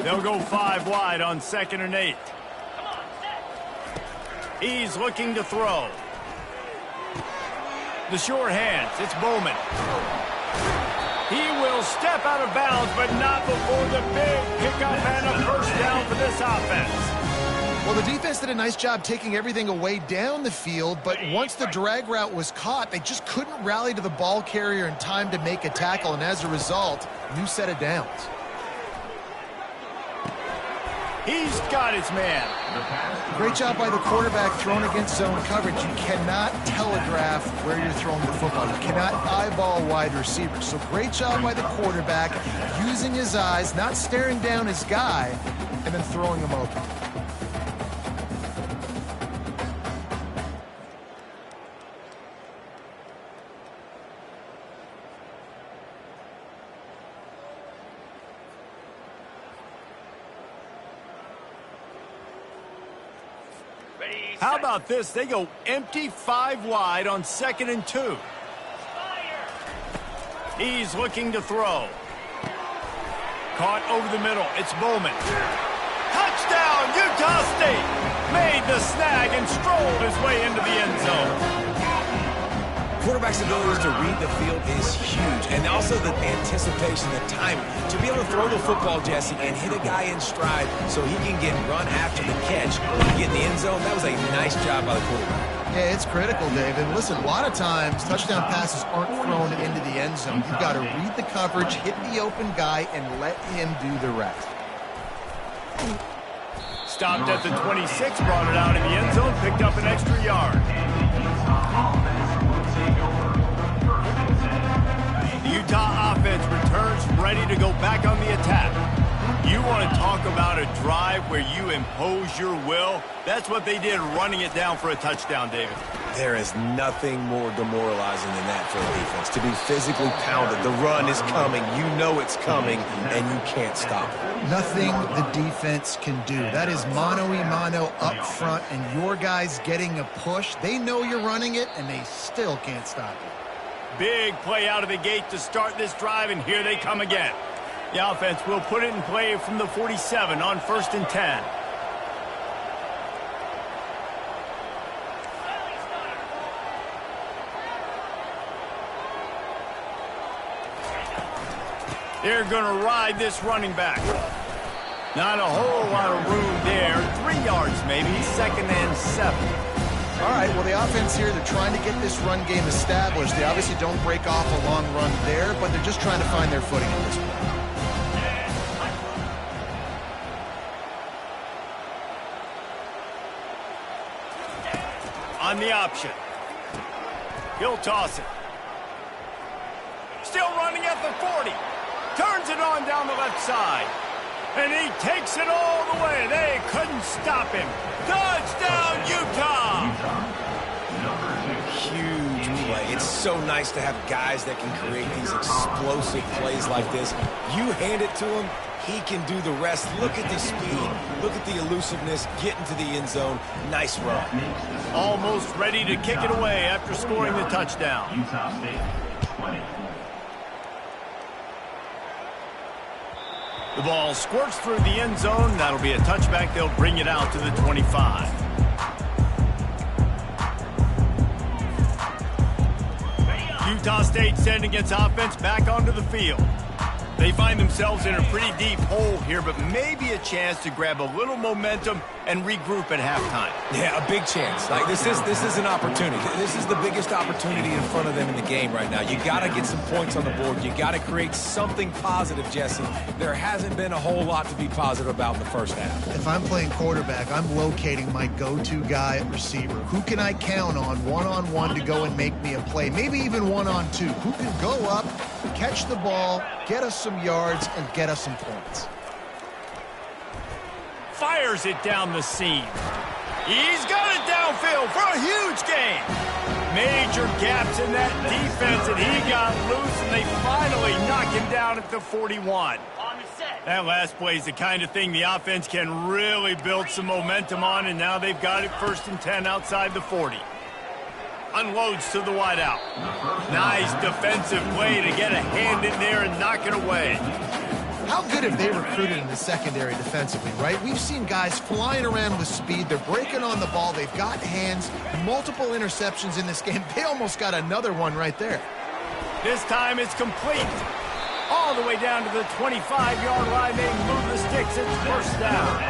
Speaker 1: They'll go 5 wide on 2nd and 8. He's looking to throw. The sure hands. It's Bowman. He will step out of bounds, but not before the big pickup and a first down for this offense.
Speaker 2: Well, the defense did a nice job taking everything away down the field, but once the drag route was caught, they just couldn't rally to the ball carrier in time to make a tackle, and as a result, new set of downs.
Speaker 1: He's got his man.
Speaker 2: Great job by the quarterback thrown against zone coverage. You cannot telegraph where you're throwing the football. You cannot eyeball wide receivers. So great job by the quarterback using his eyes, not staring down his guy, and then throwing him open.
Speaker 1: How about this? They go empty 5 wide on 2nd and 2. He's looking to throw. Caught over the middle. It's Bowman. Touchdown, Utah State made the snag and strolled his way into the end zone.
Speaker 3: Quarterback's ability to read the field is huge, and also the anticipation, the timing. To be able to throw the football, Jesse, and hit a guy in stride so he can get run after the catch and get in the end zone, that was a nice job by the quarterback.
Speaker 2: Yeah, it's critical, David. Listen, a lot of times touchdown passes aren't thrown into the end zone. You've got to read the coverage, hit the open guy, and let him do the rest.
Speaker 1: Stopped at the 26, brought it out in the end zone, picked up an extra yard. The Utah offense returns ready to go back on the attack. You want to talk about a drive where you impose your will? That's what they did, running it down for a touchdown, David.
Speaker 3: There is nothing more demoralizing than that for a defense. To be physically pounded, the run is coming, you know it's coming, and you can't stop it.
Speaker 2: Nothing the defense can do. That is mano-a-mano up front, and your guys getting a push. They know you're running it, and they still can't stop it.
Speaker 1: Big play out of the gate to start this drive, and here they come again. The offense will put it in play from the 47 on 1st and 10. They're going to ride this running back. Not a whole lot of room there. 3 yards maybe, 2nd and 7.
Speaker 2: All right, well, the offense here, they're trying to get this run game established. They obviously don't break off a long run there, but they're just trying to find their footing at this point.
Speaker 1: On the option. He'll toss it. Still running at the 40. Turns it on down the left side. And he takes it all the way. They couldn't stop him. Touchdown, Utah!
Speaker 3: Huge play. It's so nice to have guys that can create these explosive plays like this. You hand it to him, he can do the rest. Look at the speed. Look at the elusiveness. Get into the end zone. Nice run.
Speaker 1: Almost ready to kick it away after scoring the touchdown.
Speaker 5: Utah State, 20.
Speaker 1: The ball squirts through the end zone. That'll be a touchback. They'll bring it out to the 25. Utah State sending its offense back onto the field. They find themselves in a pretty deep hole here, but maybe a chance to grab a little momentum and regroup at halftime.
Speaker 3: Yeah, a big chance. Like this is an opportunity. This is the biggest opportunity in front of them in the game right now. You got to get some points on the board. You got to create something positive, Jesse. There hasn't been a whole lot to be positive about in the first half.
Speaker 2: If I'm playing quarterback, I'm locating my go-to guy at receiver. Who can I count on one-on-one to go and make me a play? Maybe even one-on-two. Who can go up, catch the ball, get us some yards, and get us some points.
Speaker 1: Fires it down the seam. He's got it downfield for a huge gain. Major gaps in that defense, and he got loose, and they finally knock him down at the 41.
Speaker 6: On the set.
Speaker 1: That last play is the kind of thing the offense can really build some momentum on, and now they've got it 1st and 10 outside the 40. Unloads to the wideout. Nice defensive play to get a hand in there and knock it away.
Speaker 2: How good have they recruited in the secondary defensively, right? We've seen guys flying around with speed. They're breaking on the ball. They've got hands. Multiple interceptions in this game. They almost got another one right there.
Speaker 1: This time it's complete. All the way down to the 25-yard line. They move the sticks. It's 1st down.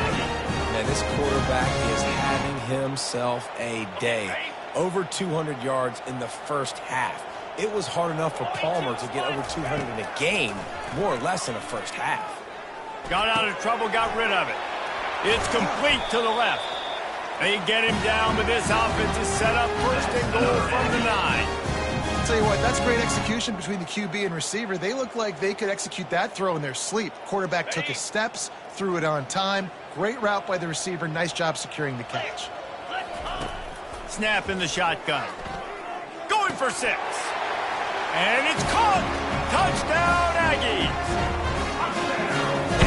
Speaker 3: Man, this quarterback is having himself a day. Over 200 yards in the first half. It was hard enough for Palmer to get over 200 in a game, more or less in the first half.
Speaker 1: Got out of trouble, got rid of it. It's complete to the left. They get him down, but this offense is set up 1st and goal from the 9.
Speaker 2: I'll tell you what, that's great execution between the QB and receiver. They look like they could execute that throw in their sleep. Quarterback took his steps, threw it on time. Great route by the receiver. Nice job securing the catch.
Speaker 1: Snap in the shotgun. Going for 6. And it's caught. Touchdown, Aggies.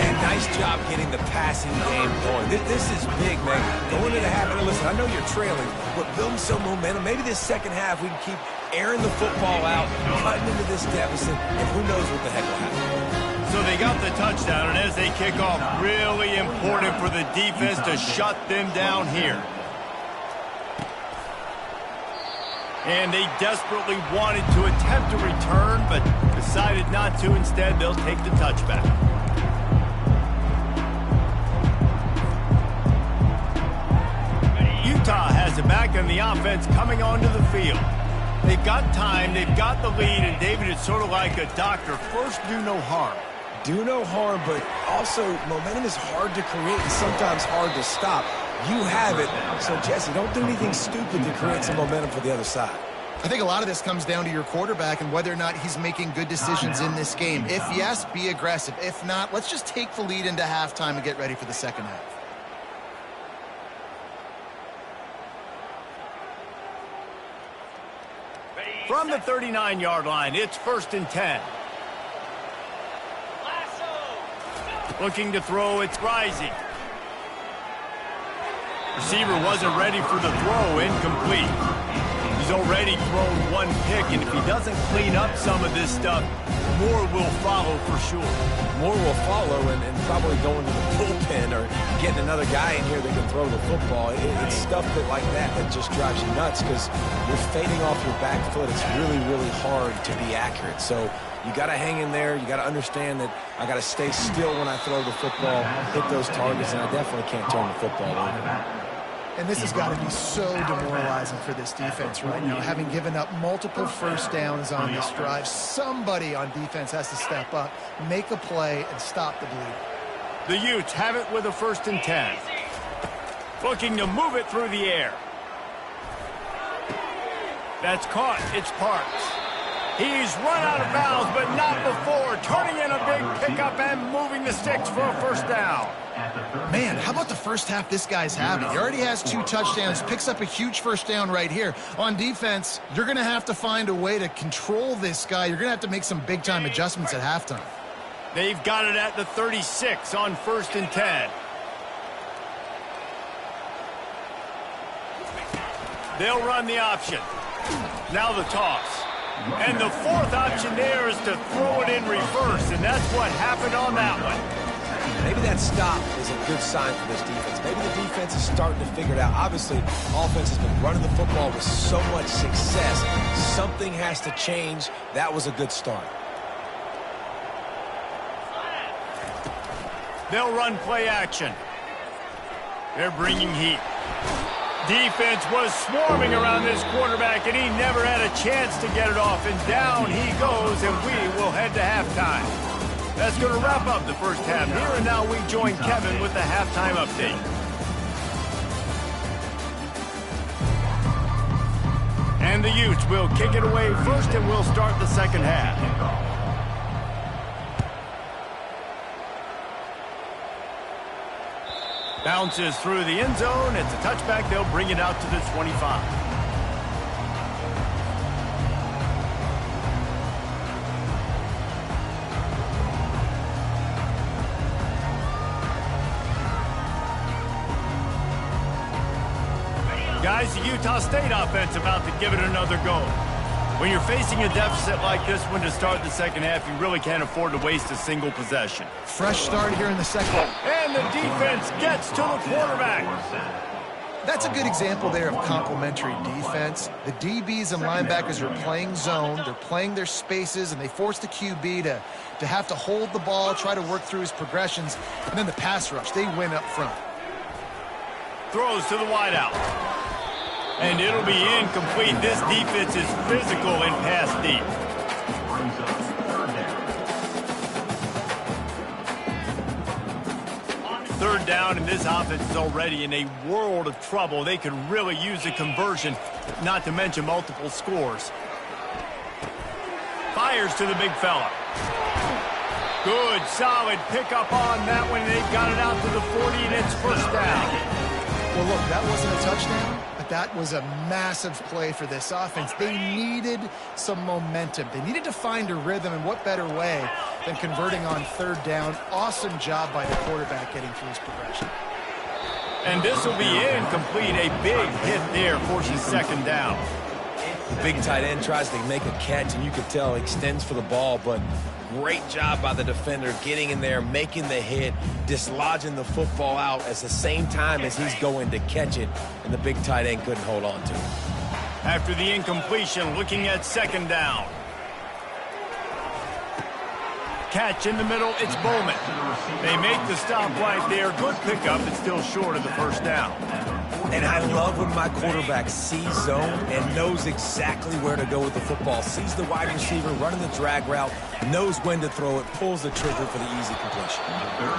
Speaker 3: And nice job getting the passing game going. This is big, man. Going into the half, and listen, I know you're trailing, but building some momentum. Maybe this second half we can keep airing the football out, cutting into this deficit, and who knows what the heck will happen.
Speaker 1: So they got the touchdown, and as they kick off, really important for the defense to shut them down here. And they desperately wanted to attempt a return, but decided not to. Instead, they'll take the touchback. Utah has it back, and the offense coming onto the field. They've got time, they've got the lead, and David, it's sort of like a doctor. First, do no harm.
Speaker 3: Do no harm, but also momentum is hard to create and sometimes hard to stop. You have it, so Jesse, don't do anything stupid to create some momentum for the other side.
Speaker 2: I think a lot of this comes down to your quarterback and whether or not he's making good decisions in this game. If yes, be aggressive. If not, let's just take the lead into halftime and get ready for the second half.
Speaker 1: From the 39-yard line, it's 1st and 10. Looking to throw, it's Rising. Receiver wasn't ready for the throw, incomplete. He's already thrown one pick, and if he doesn't clean up some of this stuff, more will follow for sure.
Speaker 3: More will follow and probably go into the bullpen or getting another guy in here that can throw the football. It's stuff like that just drives you nuts because you're fading off your back foot. It's really, really hard to be accurate. So you got to hang in there. You got to understand that I got to stay still when I throw the football, hit those targets, and I definitely can't turn the football over.
Speaker 2: And this has got to be so demoralizing for this defense right now, having given up multiple first downs on this drive. Somebody on defense has to step up, make a play, and stop the bleed.
Speaker 1: The Utes have it with a 1st and 10. Looking to move it through the air. That's caught. It's Parks. He's run out of bounds, but not before. Turning in a big pickup and moving the sticks for a 1st down.
Speaker 2: Man, how about the first half this guy's having? He already has 2 touchdowns, picks up a huge 1st down right here. On defense, you're going to have to find a way to control this guy. You're going to have to make some big-time adjustments at halftime.
Speaker 1: They've got it at the 36 on 1st and 10. They'll run the option. Now the toss. And the 4th option there is to throw it in reverse, and that's what happened on that one.
Speaker 3: Maybe that stop is a good sign for this defense. Maybe the defense is starting to figure it out. Obviously, offense has been running the football with so much success. Something has to change. That was a good start.
Speaker 1: They'll run play action. They're bringing heat. Defense was swarming around this quarterback, and he never had a chance to get it off. And down he goes, and we will head to halftime. That's going to wrap up the first half here, and now we join Kevin with the halftime update. And the Utes will kick it away first, and we'll start the second half. Bounces through the end zone. It's a touchback. They'll bring it out to the 25. Guys, the Utah State offense about to give it another go. When you're facing a deficit like this one to start the second half, you really can't afford to waste a single possession.
Speaker 2: Fresh start here in the second.
Speaker 1: And the defense gets to the quarterback.
Speaker 2: That's a good example there of complementary defense. The DBs and linebackers are playing zone. They're playing their spaces, and they force the QB to have to hold the ball, try to work through his progressions. And then the pass rush, they win up front.
Speaker 1: Throws to the wideout. And it'll be incomplete. This defense is physical and pass deep. Third down, and this offense is already in a world of trouble. They could really use a conversion, not to mention multiple scores. Fires to the big fella. Good, solid pickup on that one. They got it out to the 40, and it's 1st down.
Speaker 2: Well, look, that wasn't a touchdown, but that was a massive play for this offense. They needed some momentum. They needed to find a rhythm, and what better way than converting on 3rd down. Awesome job by the quarterback getting through his progression.
Speaker 1: And this will be incomplete. A big hit there forces 2nd down.
Speaker 3: The big tight end tries to make a catch, and you can tell he extends for the ball, but great job by the defender getting in there, making the hit, dislodging the football out at the same time as he's going to catch it, and the big tight end couldn't hold on to it.
Speaker 1: After the incompletion, looking at second down. Catch in the middle, it's Bowman. They make the stop right there. Good pickup, but still short of the first down.
Speaker 3: And I love when my quarterback sees zone and knows exactly where to go with the football. Sees the wide receiver running the drag route, knows when to throw it, pulls the trigger for the easy completion.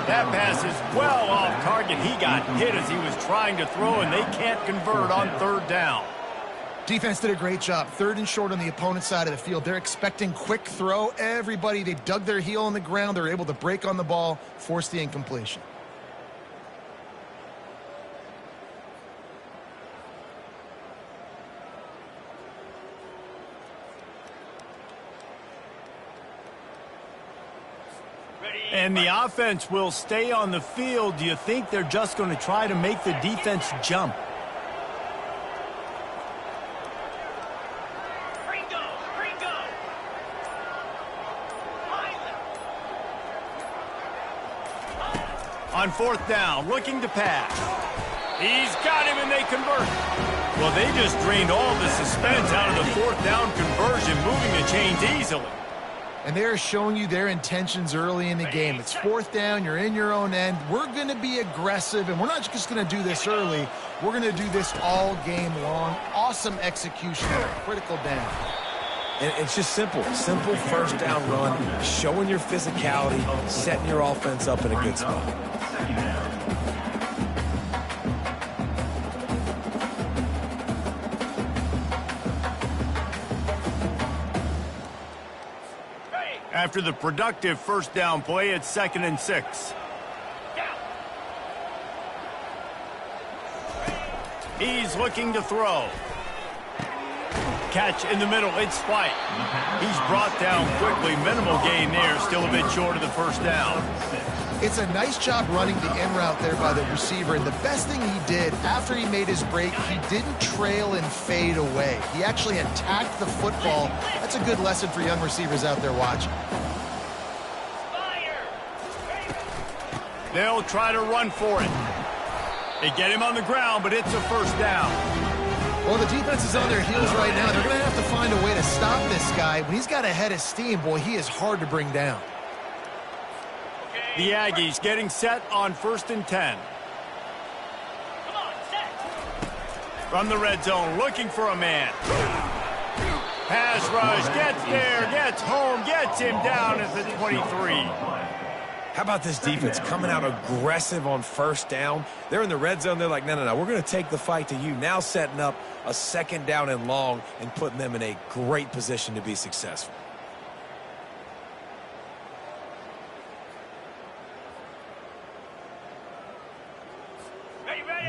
Speaker 1: That pass is well off target. He got hit as he was trying to throw, and they can't convert on third down.
Speaker 2: Defense did a great job. Third and short on the opponent's side of the field. They're expecting quick throw. Everybody, they dug their heel on the ground. They're able to break on the ball, force the incompletion.
Speaker 1: And the offense will stay on the field. Do you think they're just going to try to make the defense jump? On fourth down, looking to pass. He's got him, and they convert. Well, they just drained all the suspense out of the fourth down conversion, moving the chains easily.
Speaker 2: And they're showing you their intentions early in the game. It's fourth down, you're in your own end. We're going to be aggressive, and we're not just going to do this early. We're going to do this all game long. Awesome execution at a critical down.
Speaker 3: And it's just simple first down run, showing your physicality, setting your offense up in a good spot.
Speaker 1: After the productive first down play, it's 2nd and 6. He's looking to throw. Catch in the middle, it's White. He's brought down quickly. Minimal gain there, still a bit short of the first down.
Speaker 2: It's a nice job running the in route there by the receiver, and the best thing he did after he made his break, he didn't trail and fade away. He actually attacked the football. That's a good lesson for young receivers out there watching.
Speaker 1: They'll try to run for it. They get him on the ground, but it's a first down.
Speaker 2: Well, the defense is on their heels right now. They're going to have to find a way to stop this guy. When he's got a head of steam, boy, he is hard to bring down.
Speaker 1: The Aggies getting set on 1st and 10. From the red zone, looking for a man. Pass rush, gets there, gets home, gets him down at the 23.
Speaker 3: How about this defense coming out aggressive on first down? They're in the red zone. They're like, no, we're going to take the fight to you. Now setting up a 2nd down and long and putting them in a great position to be successful.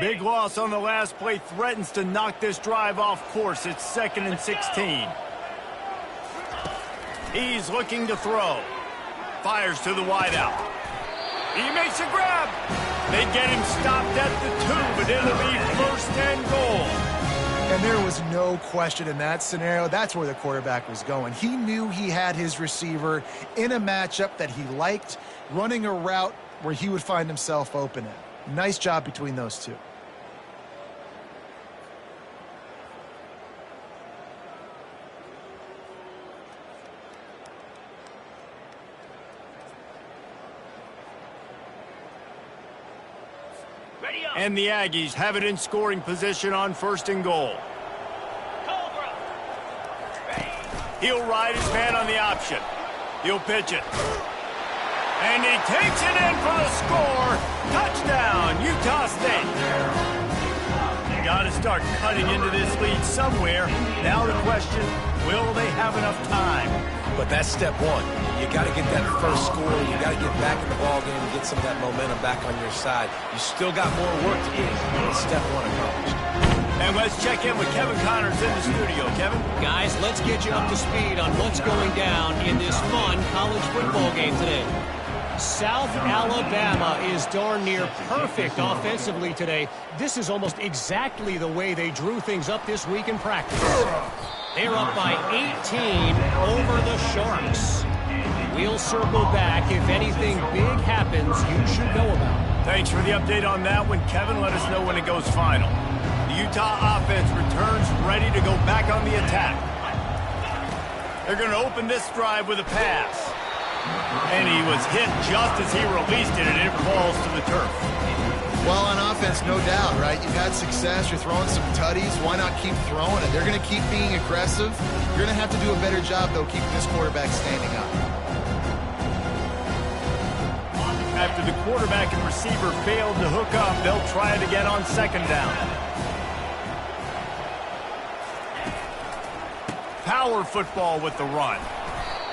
Speaker 1: Big loss on the last play, threatens to knock this drive off course. It's 2nd and 16. He's looking to throw. Fires to the wideout. He makes a grab. They get him stopped at the 2, but it'll be 1st and goal.
Speaker 2: And there was no question in that scenario. That's where the quarterback was going. He knew he had his receiver in a matchup that he liked, running a route where he would find himself open in. Nice job between those two.
Speaker 1: And the Aggies have it in scoring position on 1st and goal. He'll ride his man on the option. He'll pitch it. And he takes it in for the score. Touchdown, Utah State. You got to start cutting into this lead somewhere. Now the question, will they have enough time?
Speaker 3: But that's step one. You got to get that first score. You got to get back in the ball game and get some of that momentum back on your side. You still got more work to do. But step one accomplished.
Speaker 1: And let's check in with Kevin Connors in the studio. Kevin?
Speaker 4: Guys, let's get you up to speed on what's going down in this fun college football game today. South Alabama is darn near perfect offensively today. This is almost exactly the way they drew things up this week in practice. They're up by 18 over the Sharks. We'll circle back if anything big happens you should know about.
Speaker 1: Thanks for the update on that one, Kevin. Let us know when it goes final. The Utah offense returns ready to go back on the attack. They're going to open this drive with a pass. And he was hit just as he released it, and it falls to the turf.
Speaker 2: Well, on offense, no doubt, right? You've had success. You're throwing some tutties. Why not keep throwing it? They're going to keep being aggressive. You're going to have to do a better job, though, keeping this quarterback standing up.
Speaker 1: After the quarterback and receiver failed to hook up, they'll try it again on second down. Power football with the run.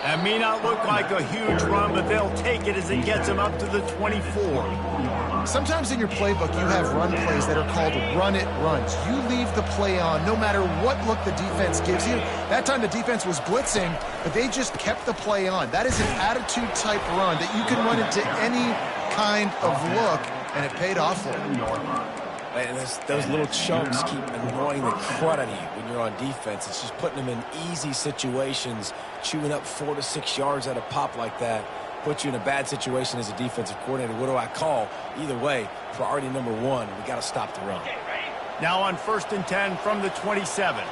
Speaker 1: That may not look like a huge run, but they'll take it as it gets them up to the 24.
Speaker 2: Sometimes in your playbook, you have run plays that are called run-it runs. You leave the play on no matter what look the defense gives you. That time the defense was blitzing, but they just kept the play on. That is an attitude-type run that you can run into any kind of look, and it paid off for them.
Speaker 3: And those little chunks keep annoying the crud out of you when you're on defense. It's just putting them in easy situations, chewing up 4 to 6 yards at a pop like that. Put you in a bad situation as a defensive coordinator. What do I call? Either way, priority number one, we got to stop the run.
Speaker 1: Now on 1st and 10 from the 27.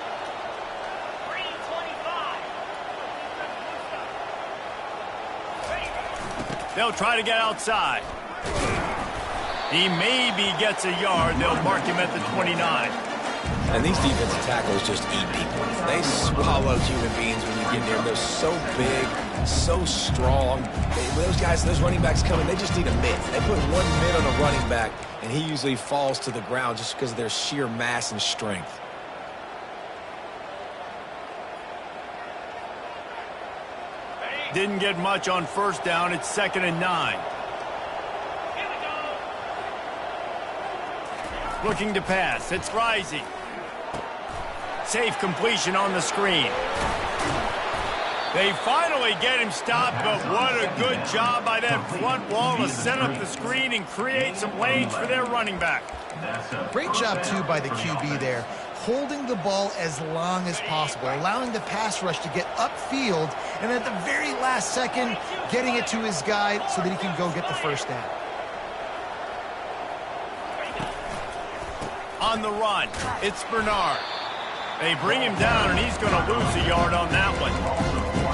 Speaker 1: They'll try to get outside. He maybe gets a yard. They'll mark him at the 29.
Speaker 3: And these defensive tackles just eat people. They swallow human beings when you get near them. They're so big, so strong. Those running backs coming, they just need a mitt. They put one mitt on a running back, and he usually falls to the ground just because of their sheer mass and strength.
Speaker 1: Didn't get much on 1st down. It's 2nd and 9. Looking to pass. It's Rising. Safe completion on the screen. They finally get him stopped, but what a good job by that front wall to set up the screen and create some lanes for their running back.
Speaker 2: Great job, too, by the QB there. Holding the ball as long as possible, allowing the pass rush to get upfield, and at the very last second, getting it to his guy so that he can go get the 1st down.
Speaker 1: On the run, it's Bernard. They bring him down, and he's going to lose a yard on that one.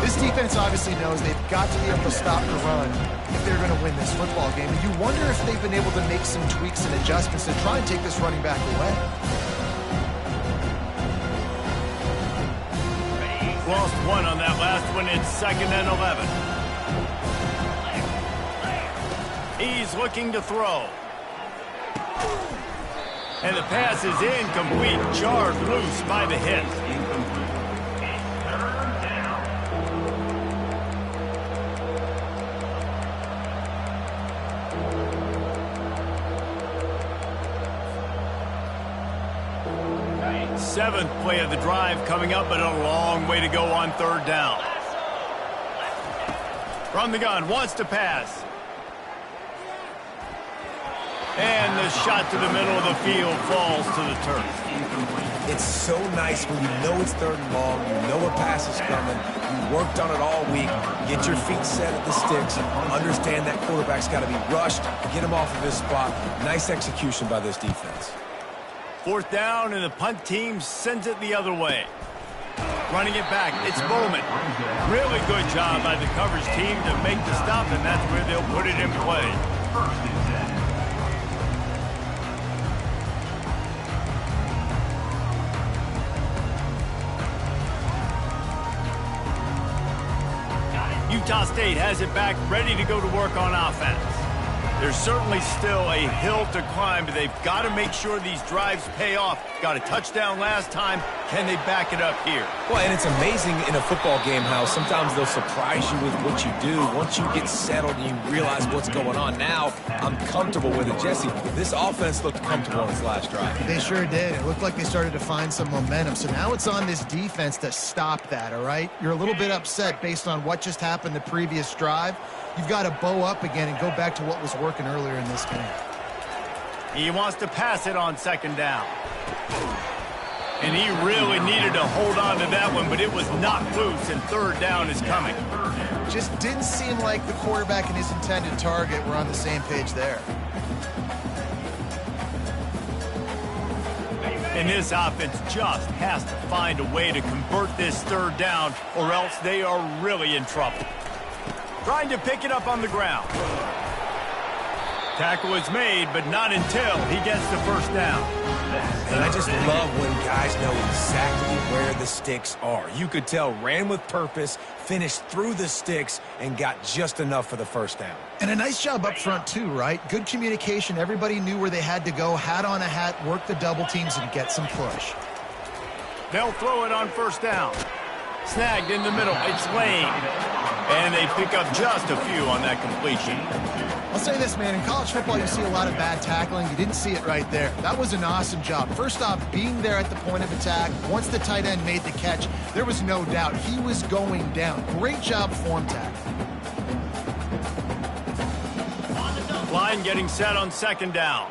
Speaker 2: This defense obviously knows they've got to be able to stop the run if they're going to win this football game. And you wonder if they've been able to make some tweaks and adjustments to try and take this running back away.
Speaker 1: Lost one on that last one. It's 2nd and 11. He's looking to throw. And the pass is incomplete, jarred loose by the hit. Seventh play of the drive coming up, but a long way to go on 3rd down. From the gun, wants to pass. And the shot to the middle of the field falls to the turf.
Speaker 3: It's so nice when you know it's 3rd and long, you know a pass is coming, you worked on it all week, get your feet set at the sticks, understand that quarterback's got to be rushed, get him off of his spot. Nice execution by this defense.
Speaker 1: 4th down, and the punt team sends it the other way. Running it back, it's Bowman. Really good job by the coverage team to make the stop, and that's where they'll put it in play. Utah State has it back, ready to go to work on offense. There's certainly still a hill to climb, but they've got to make sure these drives pay off. Got a touchdown last time. Can they back it up here?
Speaker 3: Well, and it's amazing in a football game how sometimes they'll surprise you with what you do. Once you get settled and you realize what's going on, now I'm comfortable with it. Jesse, this offense looked comfortable on its last drive.
Speaker 2: They sure did. It looked like they started to find some momentum. So now it's on this defense to stop that, all right? You're a little bit upset based on what just happened the previous drive. you've got to bow up again and go back to what was working earlier in this game.
Speaker 1: He wants to pass it on second down. And he really needed to hold on to that one, but it was knocked loose, and third down is coming.
Speaker 2: Just didn't seem like the quarterback and his intended target were on the same page there.
Speaker 1: And this offense just has to find a way to convert this third down, or else they are really in trouble. Trying to pick it up on the ground. Tackle is made, but not until he gets the first down.
Speaker 3: And I just love when guys know exactly where the sticks are. You could tell ran with purpose, finished through the sticks, and got just enough for the first down.
Speaker 2: And a nice job up front too, right? Good communication. Everybody knew where they had to go, hat on a hat, work the double teams, and get some push.
Speaker 1: They'll throw it on first down. Snagged in the middle. It's Lane. And they pick up just a few on that completion.
Speaker 2: I'll say this, man. In college football, you see a lot of bad tackling. You didn't see it right there. That was an awesome job. First off, being there at the point of attack. Once the tight end made the catch, there was no doubt he was going down. Great job form tackling.
Speaker 1: Line getting set on second down.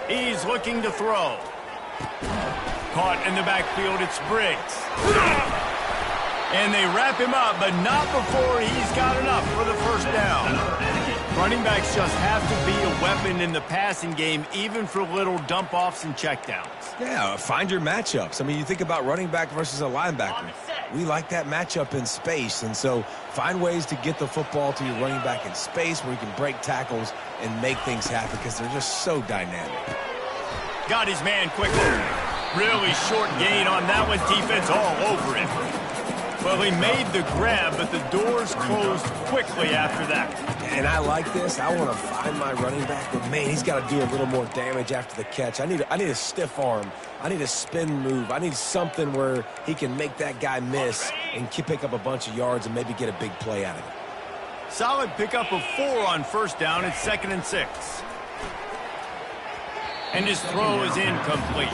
Speaker 1: He's looking to throw. Caught in the backfield, it's Briggs. And they wrap him up, but not before he's got enough for the first down. Running backs just have to be a weapon in the passing game, even for little dump-offs and checkdowns.
Speaker 3: Yeah, find your matchups. I mean, you think about running back versus a linebacker. We like that matchup in space, and so find ways to get the football to your running back in space where you can break tackles and make things happen because they're just so dynamic.
Speaker 1: Got his man quickly. Really short gain on that one. Defense all over it. Well, he made the grab, but the doors closed quickly after that.
Speaker 3: And I like this. I want to find my running back, but, man, he's got to do a little more damage after the catch. I need a stiff arm. I need a spin move. I need something where he can make that guy miss and pick up a bunch of yards and maybe get a big play out of it.
Speaker 1: Solid pickup of 4 on first down. It's 2nd and 6. And his throw is incomplete.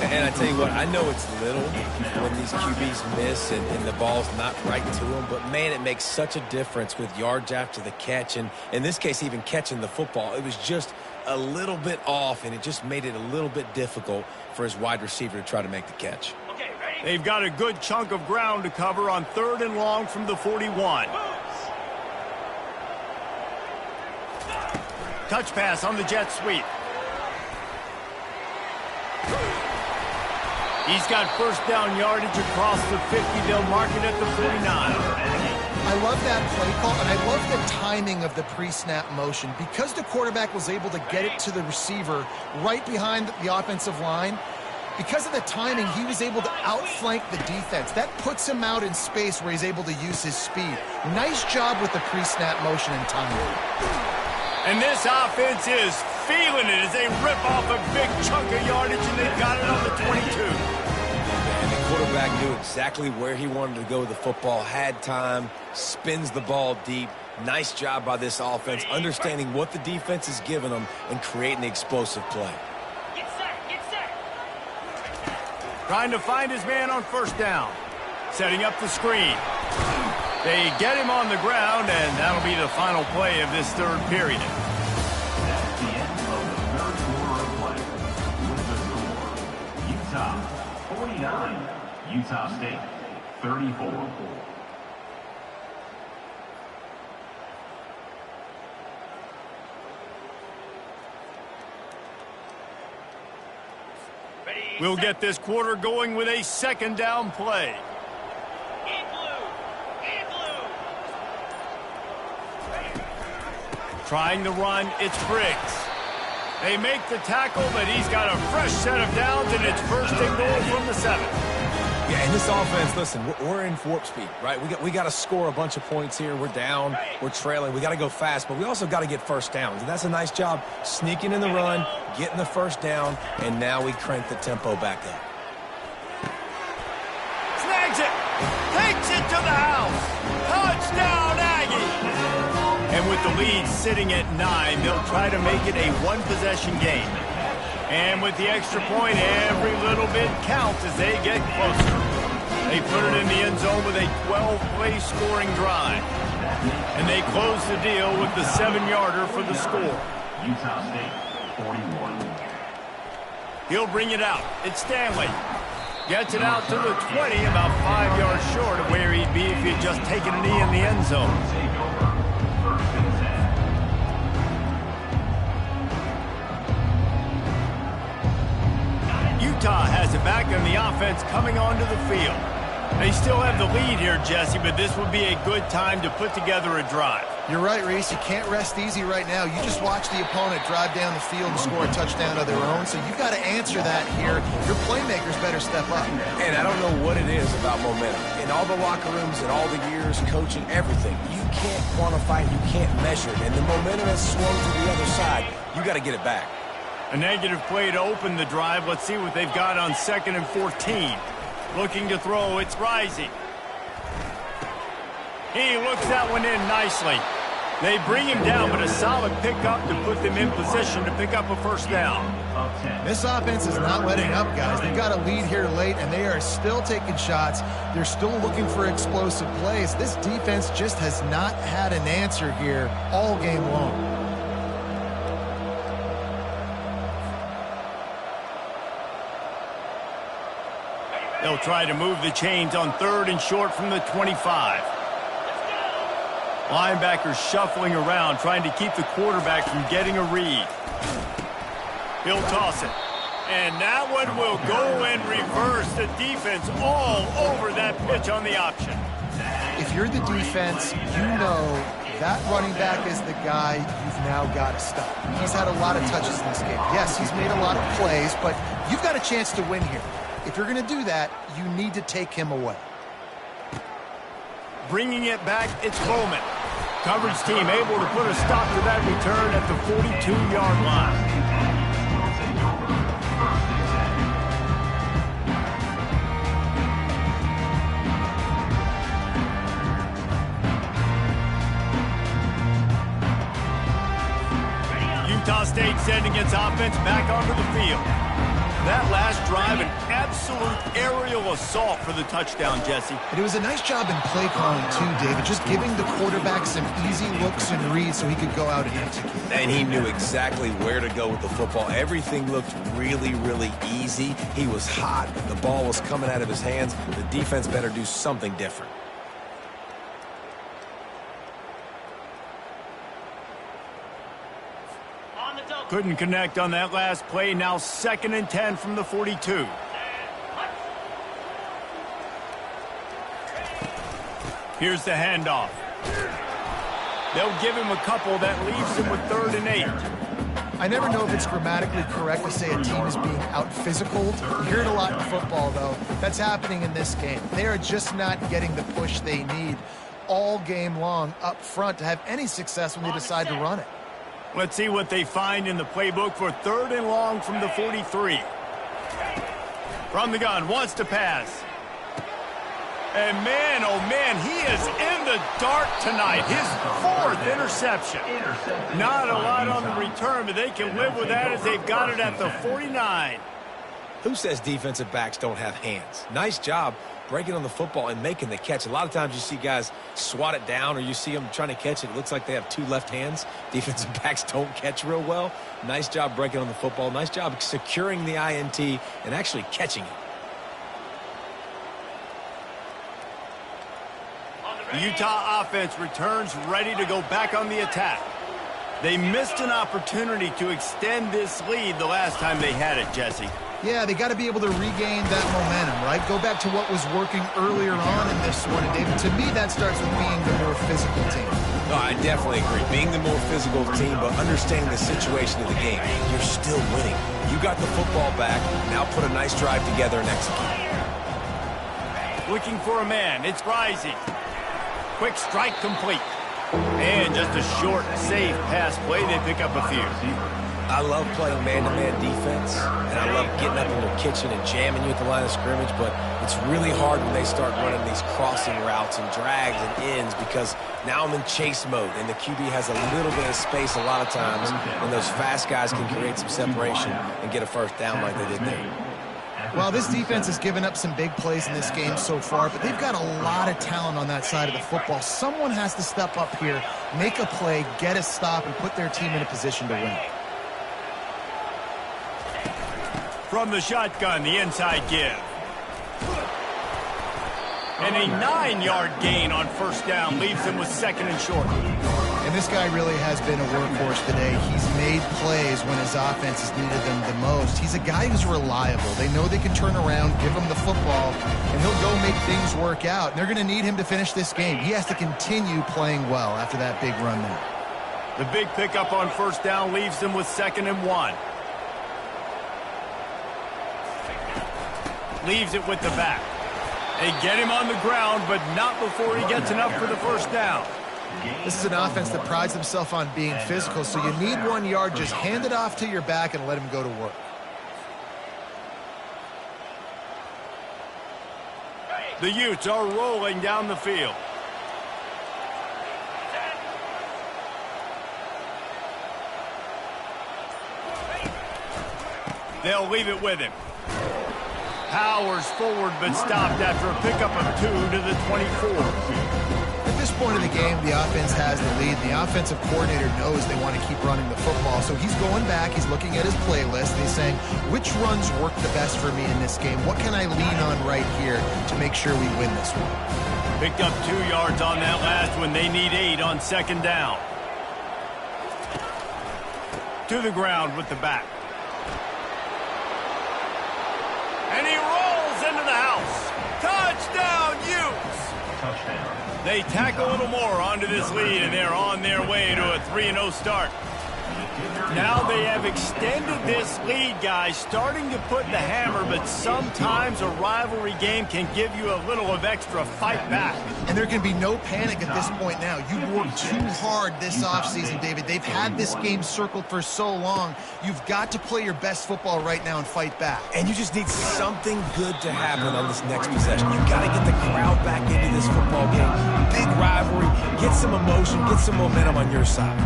Speaker 3: And I tell you what, I know it's little when these QBs miss and the ball's not right to them, but, man, it makes such a difference with yards after the catch. And in this case, even catching the football, it was just a little bit off, and it just made it a little bit difficult for his wide receiver to try to make the catch.
Speaker 1: They've got a good chunk of ground to cover on 3rd and long from the 41. Touch pass on the jet sweep. He's got first down yardage across the 50. They'll mark it at the 49.
Speaker 2: I love that play call, and I love the timing of the pre-snap motion. Because the quarterback was able to get it to the receiver right behind the offensive line, because of the timing, he was able to outflank the defense. That puts him out in space where he's able to use his speed. Nice job with the pre-snap motion and timing.
Speaker 1: And this offense is feeling it as they rip off a big chunk of yardage, and they've got it on the 22.
Speaker 3: And the quarterback knew exactly where he wanted to go with the football, had time, spins the ball deep. Nice job by this offense, understanding what the defense is giving them and creating the explosive play.
Speaker 6: Get set, get set.
Speaker 1: Trying to find his man on first down. Setting up the screen. They get him on the ground, and that'll be the final play of this 3rd period.
Speaker 5: That's the end of the 3rd quarter of play. With the score, Utah 49, Utah State 34.
Speaker 1: We'll get this quarter going with a 2nd down play.
Speaker 6: In blue, in blue.
Speaker 1: Trying to run, it's Briggs. They make the tackle, but he's got a fresh set of downs, and it's 1st and goal from the 7.
Speaker 3: Yeah, in this offense, listen, we're in warp speed, right? We got to score a bunch of points here. We're down, we're trailing. We got to go fast, but we also got to get first downs. And that's a nice job sneaking in the run, getting the first down, and now we crank the tempo back up.
Speaker 1: Snags it, takes it to the house. Touchdown, Aggie. And with the lead sitting at 9, they'll try to make it a one-possession game. And with the extra point, every little bit counts as they get closer. They put it in the end zone with a 12-play scoring drive. And they close the deal with the 7-yarder for the score.
Speaker 5: Utah State, 41.
Speaker 1: He'll bring it out. It's Stanley. Gets it out to the 20, about 5 yards short of where he'd be if he had just taken a knee in the end zone.
Speaker 5: Take over. First and 10.
Speaker 1: Utah has it back and the offense coming onto the field. They still have the lead here, Jesse, but this would be a good time to put together a drive.
Speaker 2: You're right, Reese. You can't rest easy right now. You just watch the opponent drive down the field and score a touchdown of their own, so you've got to answer that here. Your playmakers better step up.
Speaker 3: And I don't know what it is about momentum. In all the locker rooms and all the years, coaching, everything, you can't quantify it, you can't measure it. And the momentum has swung to the other side. You got to get it back.
Speaker 1: A negative play to open the drive. Let's see what they've got on 2nd and 14. Looking to throw, it's Rising. He looks that one in nicely. They bring him down, but a solid pickup to put them in position to pick up a first down.
Speaker 2: This offense is not letting up, guys. They've got a lead here late, and they are still taking shots. They're still looking for explosive plays. This defense just has not had an answer here all game long.
Speaker 1: They'll try to move the chains on 3rd and short from the 25. Linebackers shuffling around, trying to keep the quarterback from getting a read. He'll toss it. And that one will go and reverse. The defense all over that pitch on the option.
Speaker 2: If you're the defense, you know that running back is the guy you've now got to stop. He's had a lot of touches in this game. Yes, he's made a lot of plays, but you've got a chance to win here. If you're going to do that, you need to take him away.
Speaker 1: Bringing it back, it's Bowman. Coverage team able to put a stop to that return at the 42-yard line. Utah State sending its offense back onto the field. That last drive, an absolute aerial assault for the touchdown, Jesse.
Speaker 2: And it was a nice job in play calling, too, David, just giving the quarterback some easy looks and reads so he could go out and execute.
Speaker 3: And he knew exactly where to go with the football. Everything looked really, really easy. He was hot. The ball was coming out of his hands. The defense better do something different.
Speaker 1: Couldn't connect on that last play. Now 2nd and 10 from the 42. Here's the handoff. They'll give him a couple. That leaves him with 3rd and 8.
Speaker 2: I never know if it's grammatically correct to say a team is being out-physicaled. You hear it a lot in football, though. That's happening in this game. They are just not getting the push they need all game long up front to have any success when they decide to run it.
Speaker 1: Let's see what they find in the playbook for 3rd and long from the 43. From the gun, wants to pass. And man, oh man, he is in the dark tonight. His 4th interception. Not a lot on the return, but they can live with that as they've got it at the 49.
Speaker 3: Who says defensive backs don't have hands? Nice job breaking on the football and making the catch. A lot of times you see guys swat it down or you see them trying to catch it. It looks like they have 2 left hands. Defensive backs don't catch real well. Nice job breaking on the football. Nice job securing the INT and actually catching it.
Speaker 1: The Utah offense returns ready to go back on the attack. They missed an opportunity to extend this lead the last time they had it, Jesse.
Speaker 2: Yeah, they got to be able to regain that momentum, right? Go back to what was working earlier on in this one. And David, to me, that starts with being the more physical team.
Speaker 3: No, I definitely agree. Being the more physical team, but understanding the situation of the game. You're still winning. You got the football back. Now put a nice drive together and execute.
Speaker 1: Looking for a man. It's Rising. Quick strike complete. And just a short, safe pass play. They pick up a few.
Speaker 3: I love playing man-to-man defense, and I love getting up in their kitchen and jamming you at the line of scrimmage, but it's really hard when they start running these crossing routes and drags and ends because now I'm in chase mode, and the QB has a little bit of space a lot of times, and those fast guys can create some separation and get a first down like they did there.
Speaker 2: Well, this defense has given up some big plays in this game so far, but they've got a lot of talent on that side of the football. Someone has to step up here, make a play, get a stop, and put their team in a position to win.
Speaker 1: From the shotgun, the inside give. And a 9-yard gain on first down leaves them with second and short.
Speaker 2: And this guy really has been a workhorse today. He's made plays when his offense has needed them the most. He's a guy who's reliable. They know they can turn around, give him the football, and he'll go make things work out. And they're going to need him to finish this game. He has to continue playing well after that big run there.
Speaker 1: The big pickup on first down leaves them with second and 1. Leaves it with the back. They get him on the ground, but not before he gets enough for the first down.
Speaker 2: This is an offense that prides themselves on being physical, so you need 1 yard. Just hand it off to your back and let him go to work.
Speaker 1: The Utes are rolling down the field. They'll leave it with him. Powers forward, but stopped after a pickup of 2 to the 24.
Speaker 2: At this point of the game, the offense has the lead. The offensive coordinator knows they want to keep running the football, so he's going back. He's looking at his playlist, and he's saying, which runs work the best for me in this game? What can I lean on right here to make sure we win this one?
Speaker 1: Picked up 2 yards on that last one. They need 8 on second down. To the ground with the back. And he rolls into the house. Touchdown, Utes!
Speaker 5: Touchdown.
Speaker 1: They tack a little more onto this lead, and they're on their way to a 3-0 start. Now they have extended this lead, guys, starting to put the hammer, but sometimes a rivalry game can give you a little of extra fight back.
Speaker 2: And there can be no panic at this point now. You've worked too hard this offseason, David. They've had this game circled for so long. You've got to play your best football right now and fight back.
Speaker 3: And you just need something good to happen on this next possession. You've got to get the crowd back into this football game. Big rivalry. Get some emotion. Get some momentum on your side.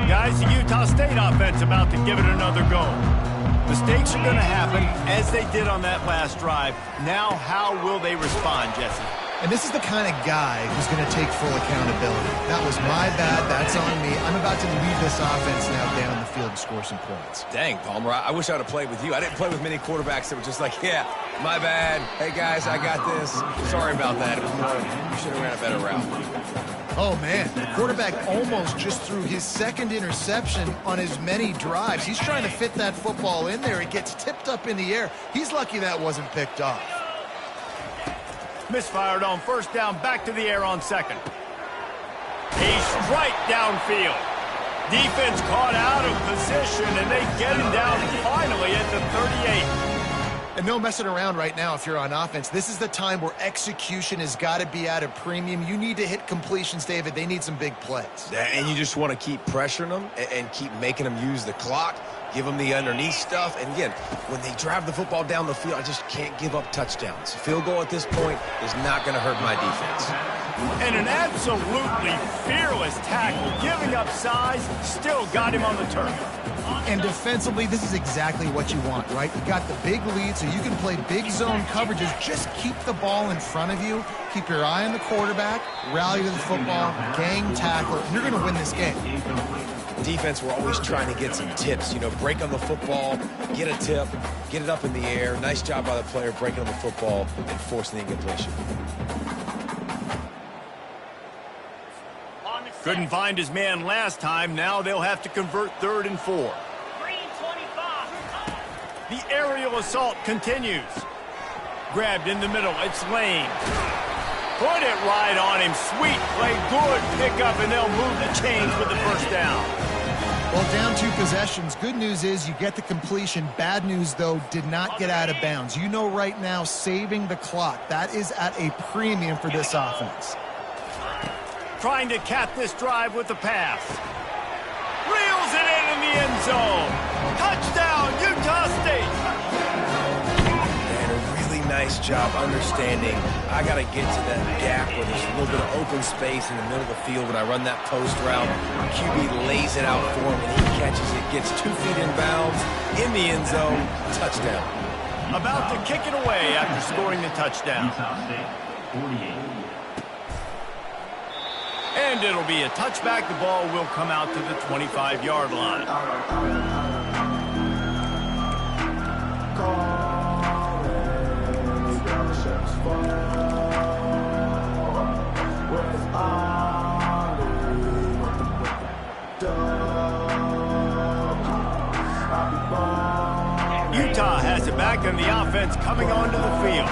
Speaker 1: Guys, the Utah State offense about to give it another go. Mistakes are going to happen, as they did on that last drive. Now, how will they respond, Jesse?
Speaker 2: And this is the kind of guy who's going to take full accountability. That was my bad. That's on me. I'm about to lead this offense now down the field and score some points.
Speaker 3: Dang, Palmer, I wish I would have played with you. I didn't play with many quarterbacks that were just like, yeah, my bad. Hey, guys, I got this. Sorry about that. It was more, you should have ran a better route.
Speaker 2: Oh, man, the quarterback almost just threw his second interception on as many drives. He's trying to fit that football in there. It gets tipped up in the air. He's lucky that wasn't picked off.
Speaker 1: Misfired on first down, back to the air on second. A strike downfield. Defense caught out of position, and they get him down finally at the 38.
Speaker 2: And no messing around right now if you're on offense. This is the time where execution has got to be at a premium. You need to hit completions, David. They need some big plays.
Speaker 3: And you just want to keep pressuring them and keep making them use the clock, give them the underneath stuff. And again, when they drive the football down the field, I just can't give up touchdowns. Field goal at this point is not going to hurt my defense.
Speaker 1: And an absolutely fearless tackle, giving up size, still got him on the turf.
Speaker 2: And defensively, this is exactly what you want, right? You got the big lead, so you can play big zone coverages. Just keep the ball in front of you. Keep your eye on the quarterback, rally to the football, gang tackle, and you're going to win this game.
Speaker 3: Defense, we're always trying to get some tips. You know, break on the football, get a tip, get it up in the air. Nice job by the player breaking on the football and forcing the incompletion.
Speaker 1: Couldn't find his man last time. Now they'll have to convert 3rd and 4.
Speaker 6: Green 25.
Speaker 1: The aerial assault continues. Grabbed in the middle. It's Lane. Put it right on him. Sweet play. Good pickup, and they'll move the chains with the first down.
Speaker 2: Well, down 2 possessions. Good news is you get the completion. Bad news, though, did not get out of bounds. You know right now, saving the clock. That is at a premium for this offense.
Speaker 1: Trying to cap this drive with the pass. Reels it in the end zone. Touchdown, Utah State.
Speaker 3: And a really nice job understanding I got to get to that gap where there's a little bit of open space in the middle of the field when I run that post route. QB lays it out for him, and he catches it, gets 2 feet in bounds, in the end zone, touchdown.
Speaker 1: About to kick it away after scoring the touchdown.
Speaker 5: Utah State, 48.
Speaker 1: And it'll be a touchback. The ball will come out to the 25-yard line. Utah has it back, and the offense coming onto the field.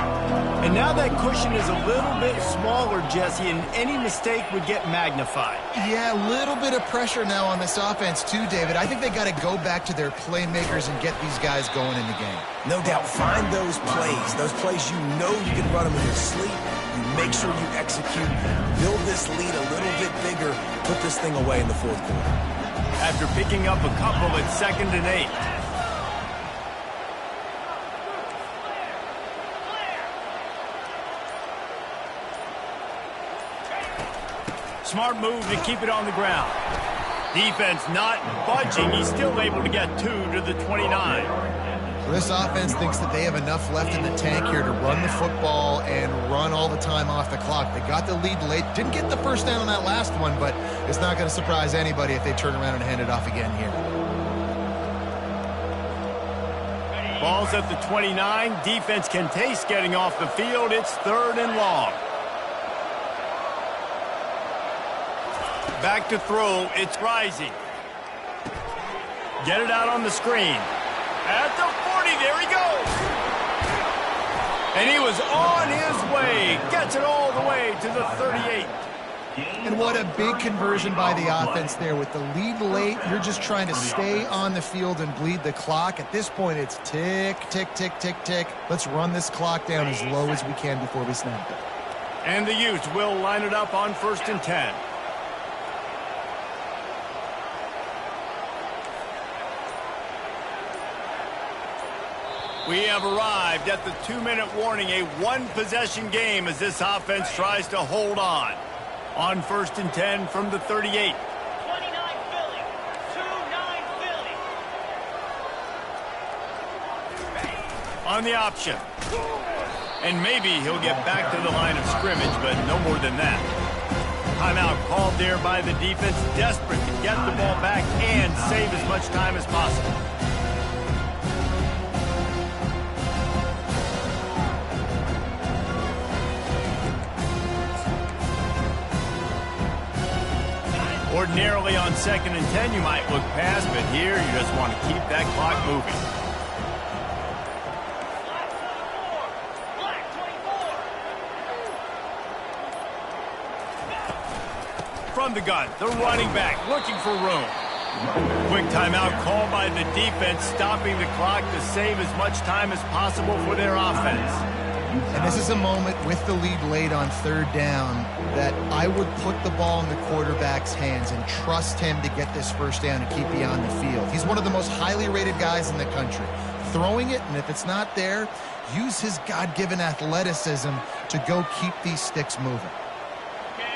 Speaker 1: And now that cushion is a little bit smaller, Jesse, and any mistake would get magnified.
Speaker 2: Yeah, a little bit of pressure now on this offense too, David. I think they got to go back to their playmakers and get these guys going in the game.
Speaker 3: No doubt, find those plays you know you can run them in your sleep. You make sure you execute, build this lead a little bit bigger, put this thing away in the fourth quarter.
Speaker 1: After picking up a couple at 2nd and 8. Smart move to keep it on the ground. Defense not budging. He's still able to get 2 to the 29.
Speaker 2: So this offense thinks that they have enough left in the tank here to run the football and run all the time off the clock. They got the lead late. Didn't get the first down on that last one, but it's not going to surprise anybody if they turn around and hand it off again here.
Speaker 1: Ball's at the 29. Defense can taste getting off the field. It's 3rd and long. Back to throw. It's rising. Get it out on the screen. At the 40. There he goes. And he was on his way. Gets it all the way to the 38.
Speaker 2: And what a big conversion by the offense there. With the lead late, you're just trying to stay on the field and bleed the clock. At this point, it's tick, tick, tick, tick, tick. Let's run this clock down as low as we can before we snap it.
Speaker 1: And the Utes will line it up on 1st and 10. We have arrived at the 2-minute warning, a one-possession game as this offense tries to hold on. On 1st and 10 from the 38.
Speaker 6: 29 Philly. 2-9 Philly.
Speaker 1: On the option. And maybe he'll get back to the line of scrimmage, but no more than that. Timeout called there by the defense, desperate to get the ball back and save as much time as possible. Ordinarily on 2nd and 10, you might look past, but here you just want to keep that clock moving.
Speaker 6: Black 24.
Speaker 1: From the gun, the running back looking for room. Quick timeout called by the defense, stopping the clock to save as much time as possible for their offense.
Speaker 2: And this is a moment with the lead late on 3rd down that I would put the ball in the quarterback's hands and trust him to get this 1st down and keep you on the field. He's one of the most highly rated guys in the country. Throwing it, and if it's not there, use his God-given athleticism to go keep these sticks moving.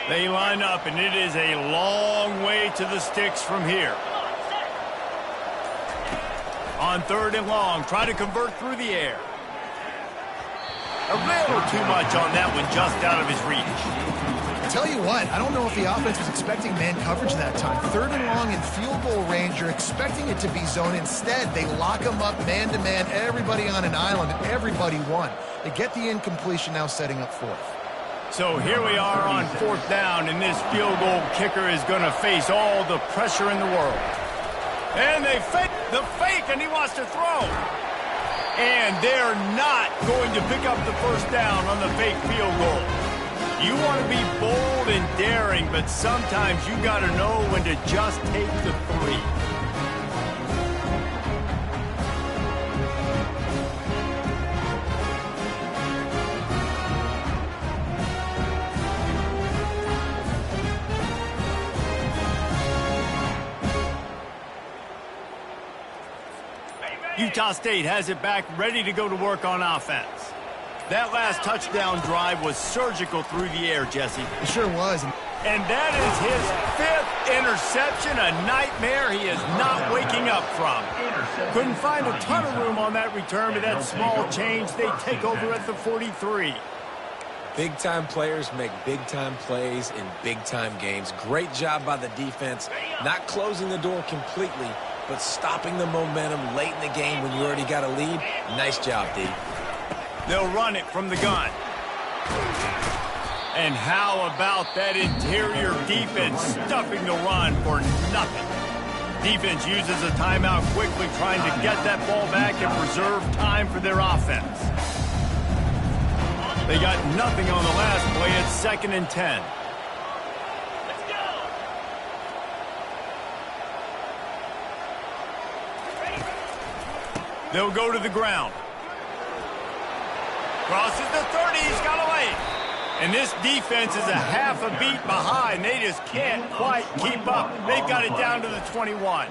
Speaker 1: They line up, and it is a long way to the sticks from here. On 3rd and long, try to convert through the air. A little too much on that one, just out of his reach.
Speaker 2: Tell you what, I don't know if the offense was expecting man coverage that time. 3rd and long in field goal range, you're expecting it to be zone. Instead, they lock them up man-to-man, everybody on an island, and everybody won. They get the incompletion, now setting up 4th.
Speaker 1: So here we are on 4th down, and this field goal kicker is going to face all the pressure in the world. And they fake the fake, and he wants to throw. And they're not going to pick up the 1st down on the fake field goal. You want to be bold and daring, but sometimes you got to know when to just take the 3. Utah State has it back, ready to go to work on offense. That last touchdown drive was surgical through the air, Jesse.
Speaker 2: It sure was.
Speaker 1: And that is his 5th interception, a nightmare he is not waking up from. Couldn't find a ton of room on that return, but that small change, they take over at the 43.
Speaker 3: Big-time players make big-time plays in big-time games. Great job by the defense, not closing the door completely, but stopping the momentum late in the game when you already got a lead. Nice job, D.
Speaker 1: They'll run it from the gun. And how about that interior defense stuffing the run for nothing? Defense uses a timeout quickly, trying to get that ball back and preserve time for their offense. They got nothing on the last play. It's 2nd and 10.
Speaker 6: Let's go.
Speaker 1: They'll go to the ground. Crosses the 30. He's got away. And this defense is a half a beat behind. They just can't quite keep up. They've got it down to the 21.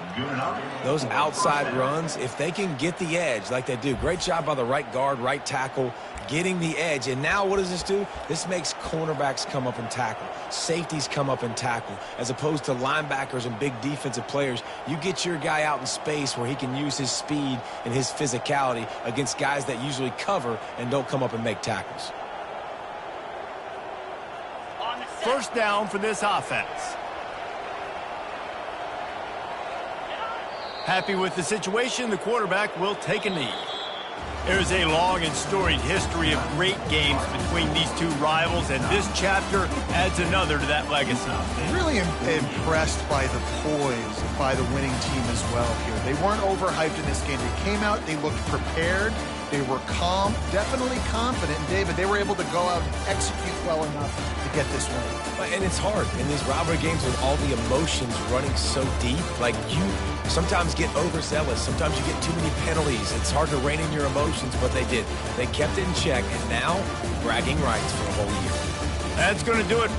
Speaker 3: Those outside runs, if they can get the edge like they do, great job by the right guard, right tackle, getting the edge. And now what does this do? This makes cornerbacks come up and tackle. Safeties come up and tackle. As opposed to linebackers and big defensive players, you get your guy out in space where he can use his speed and his physicality against guys that usually cover and don't come up and make tackles.
Speaker 1: First down for this offense. Happy with the situation, the quarterback will take a knee. There's a long and storied history of great games between these two rivals, and this chapter adds another to that legacy.
Speaker 2: Really impressed by the poise by the winning team as well here. They weren't overhyped in this game. They came out, they looked prepared, they were calm, definitely confident. And David, they were able to go out and execute well enough to get this win.
Speaker 3: And it's hard in these rivalry games with all the emotions running so deep. Like, you sometimes get overzealous. Sometimes you get too many penalties. It's hard to rein in your emotions, but they did. They kept it in check, and now bragging rights for the whole year.
Speaker 1: That's going to do it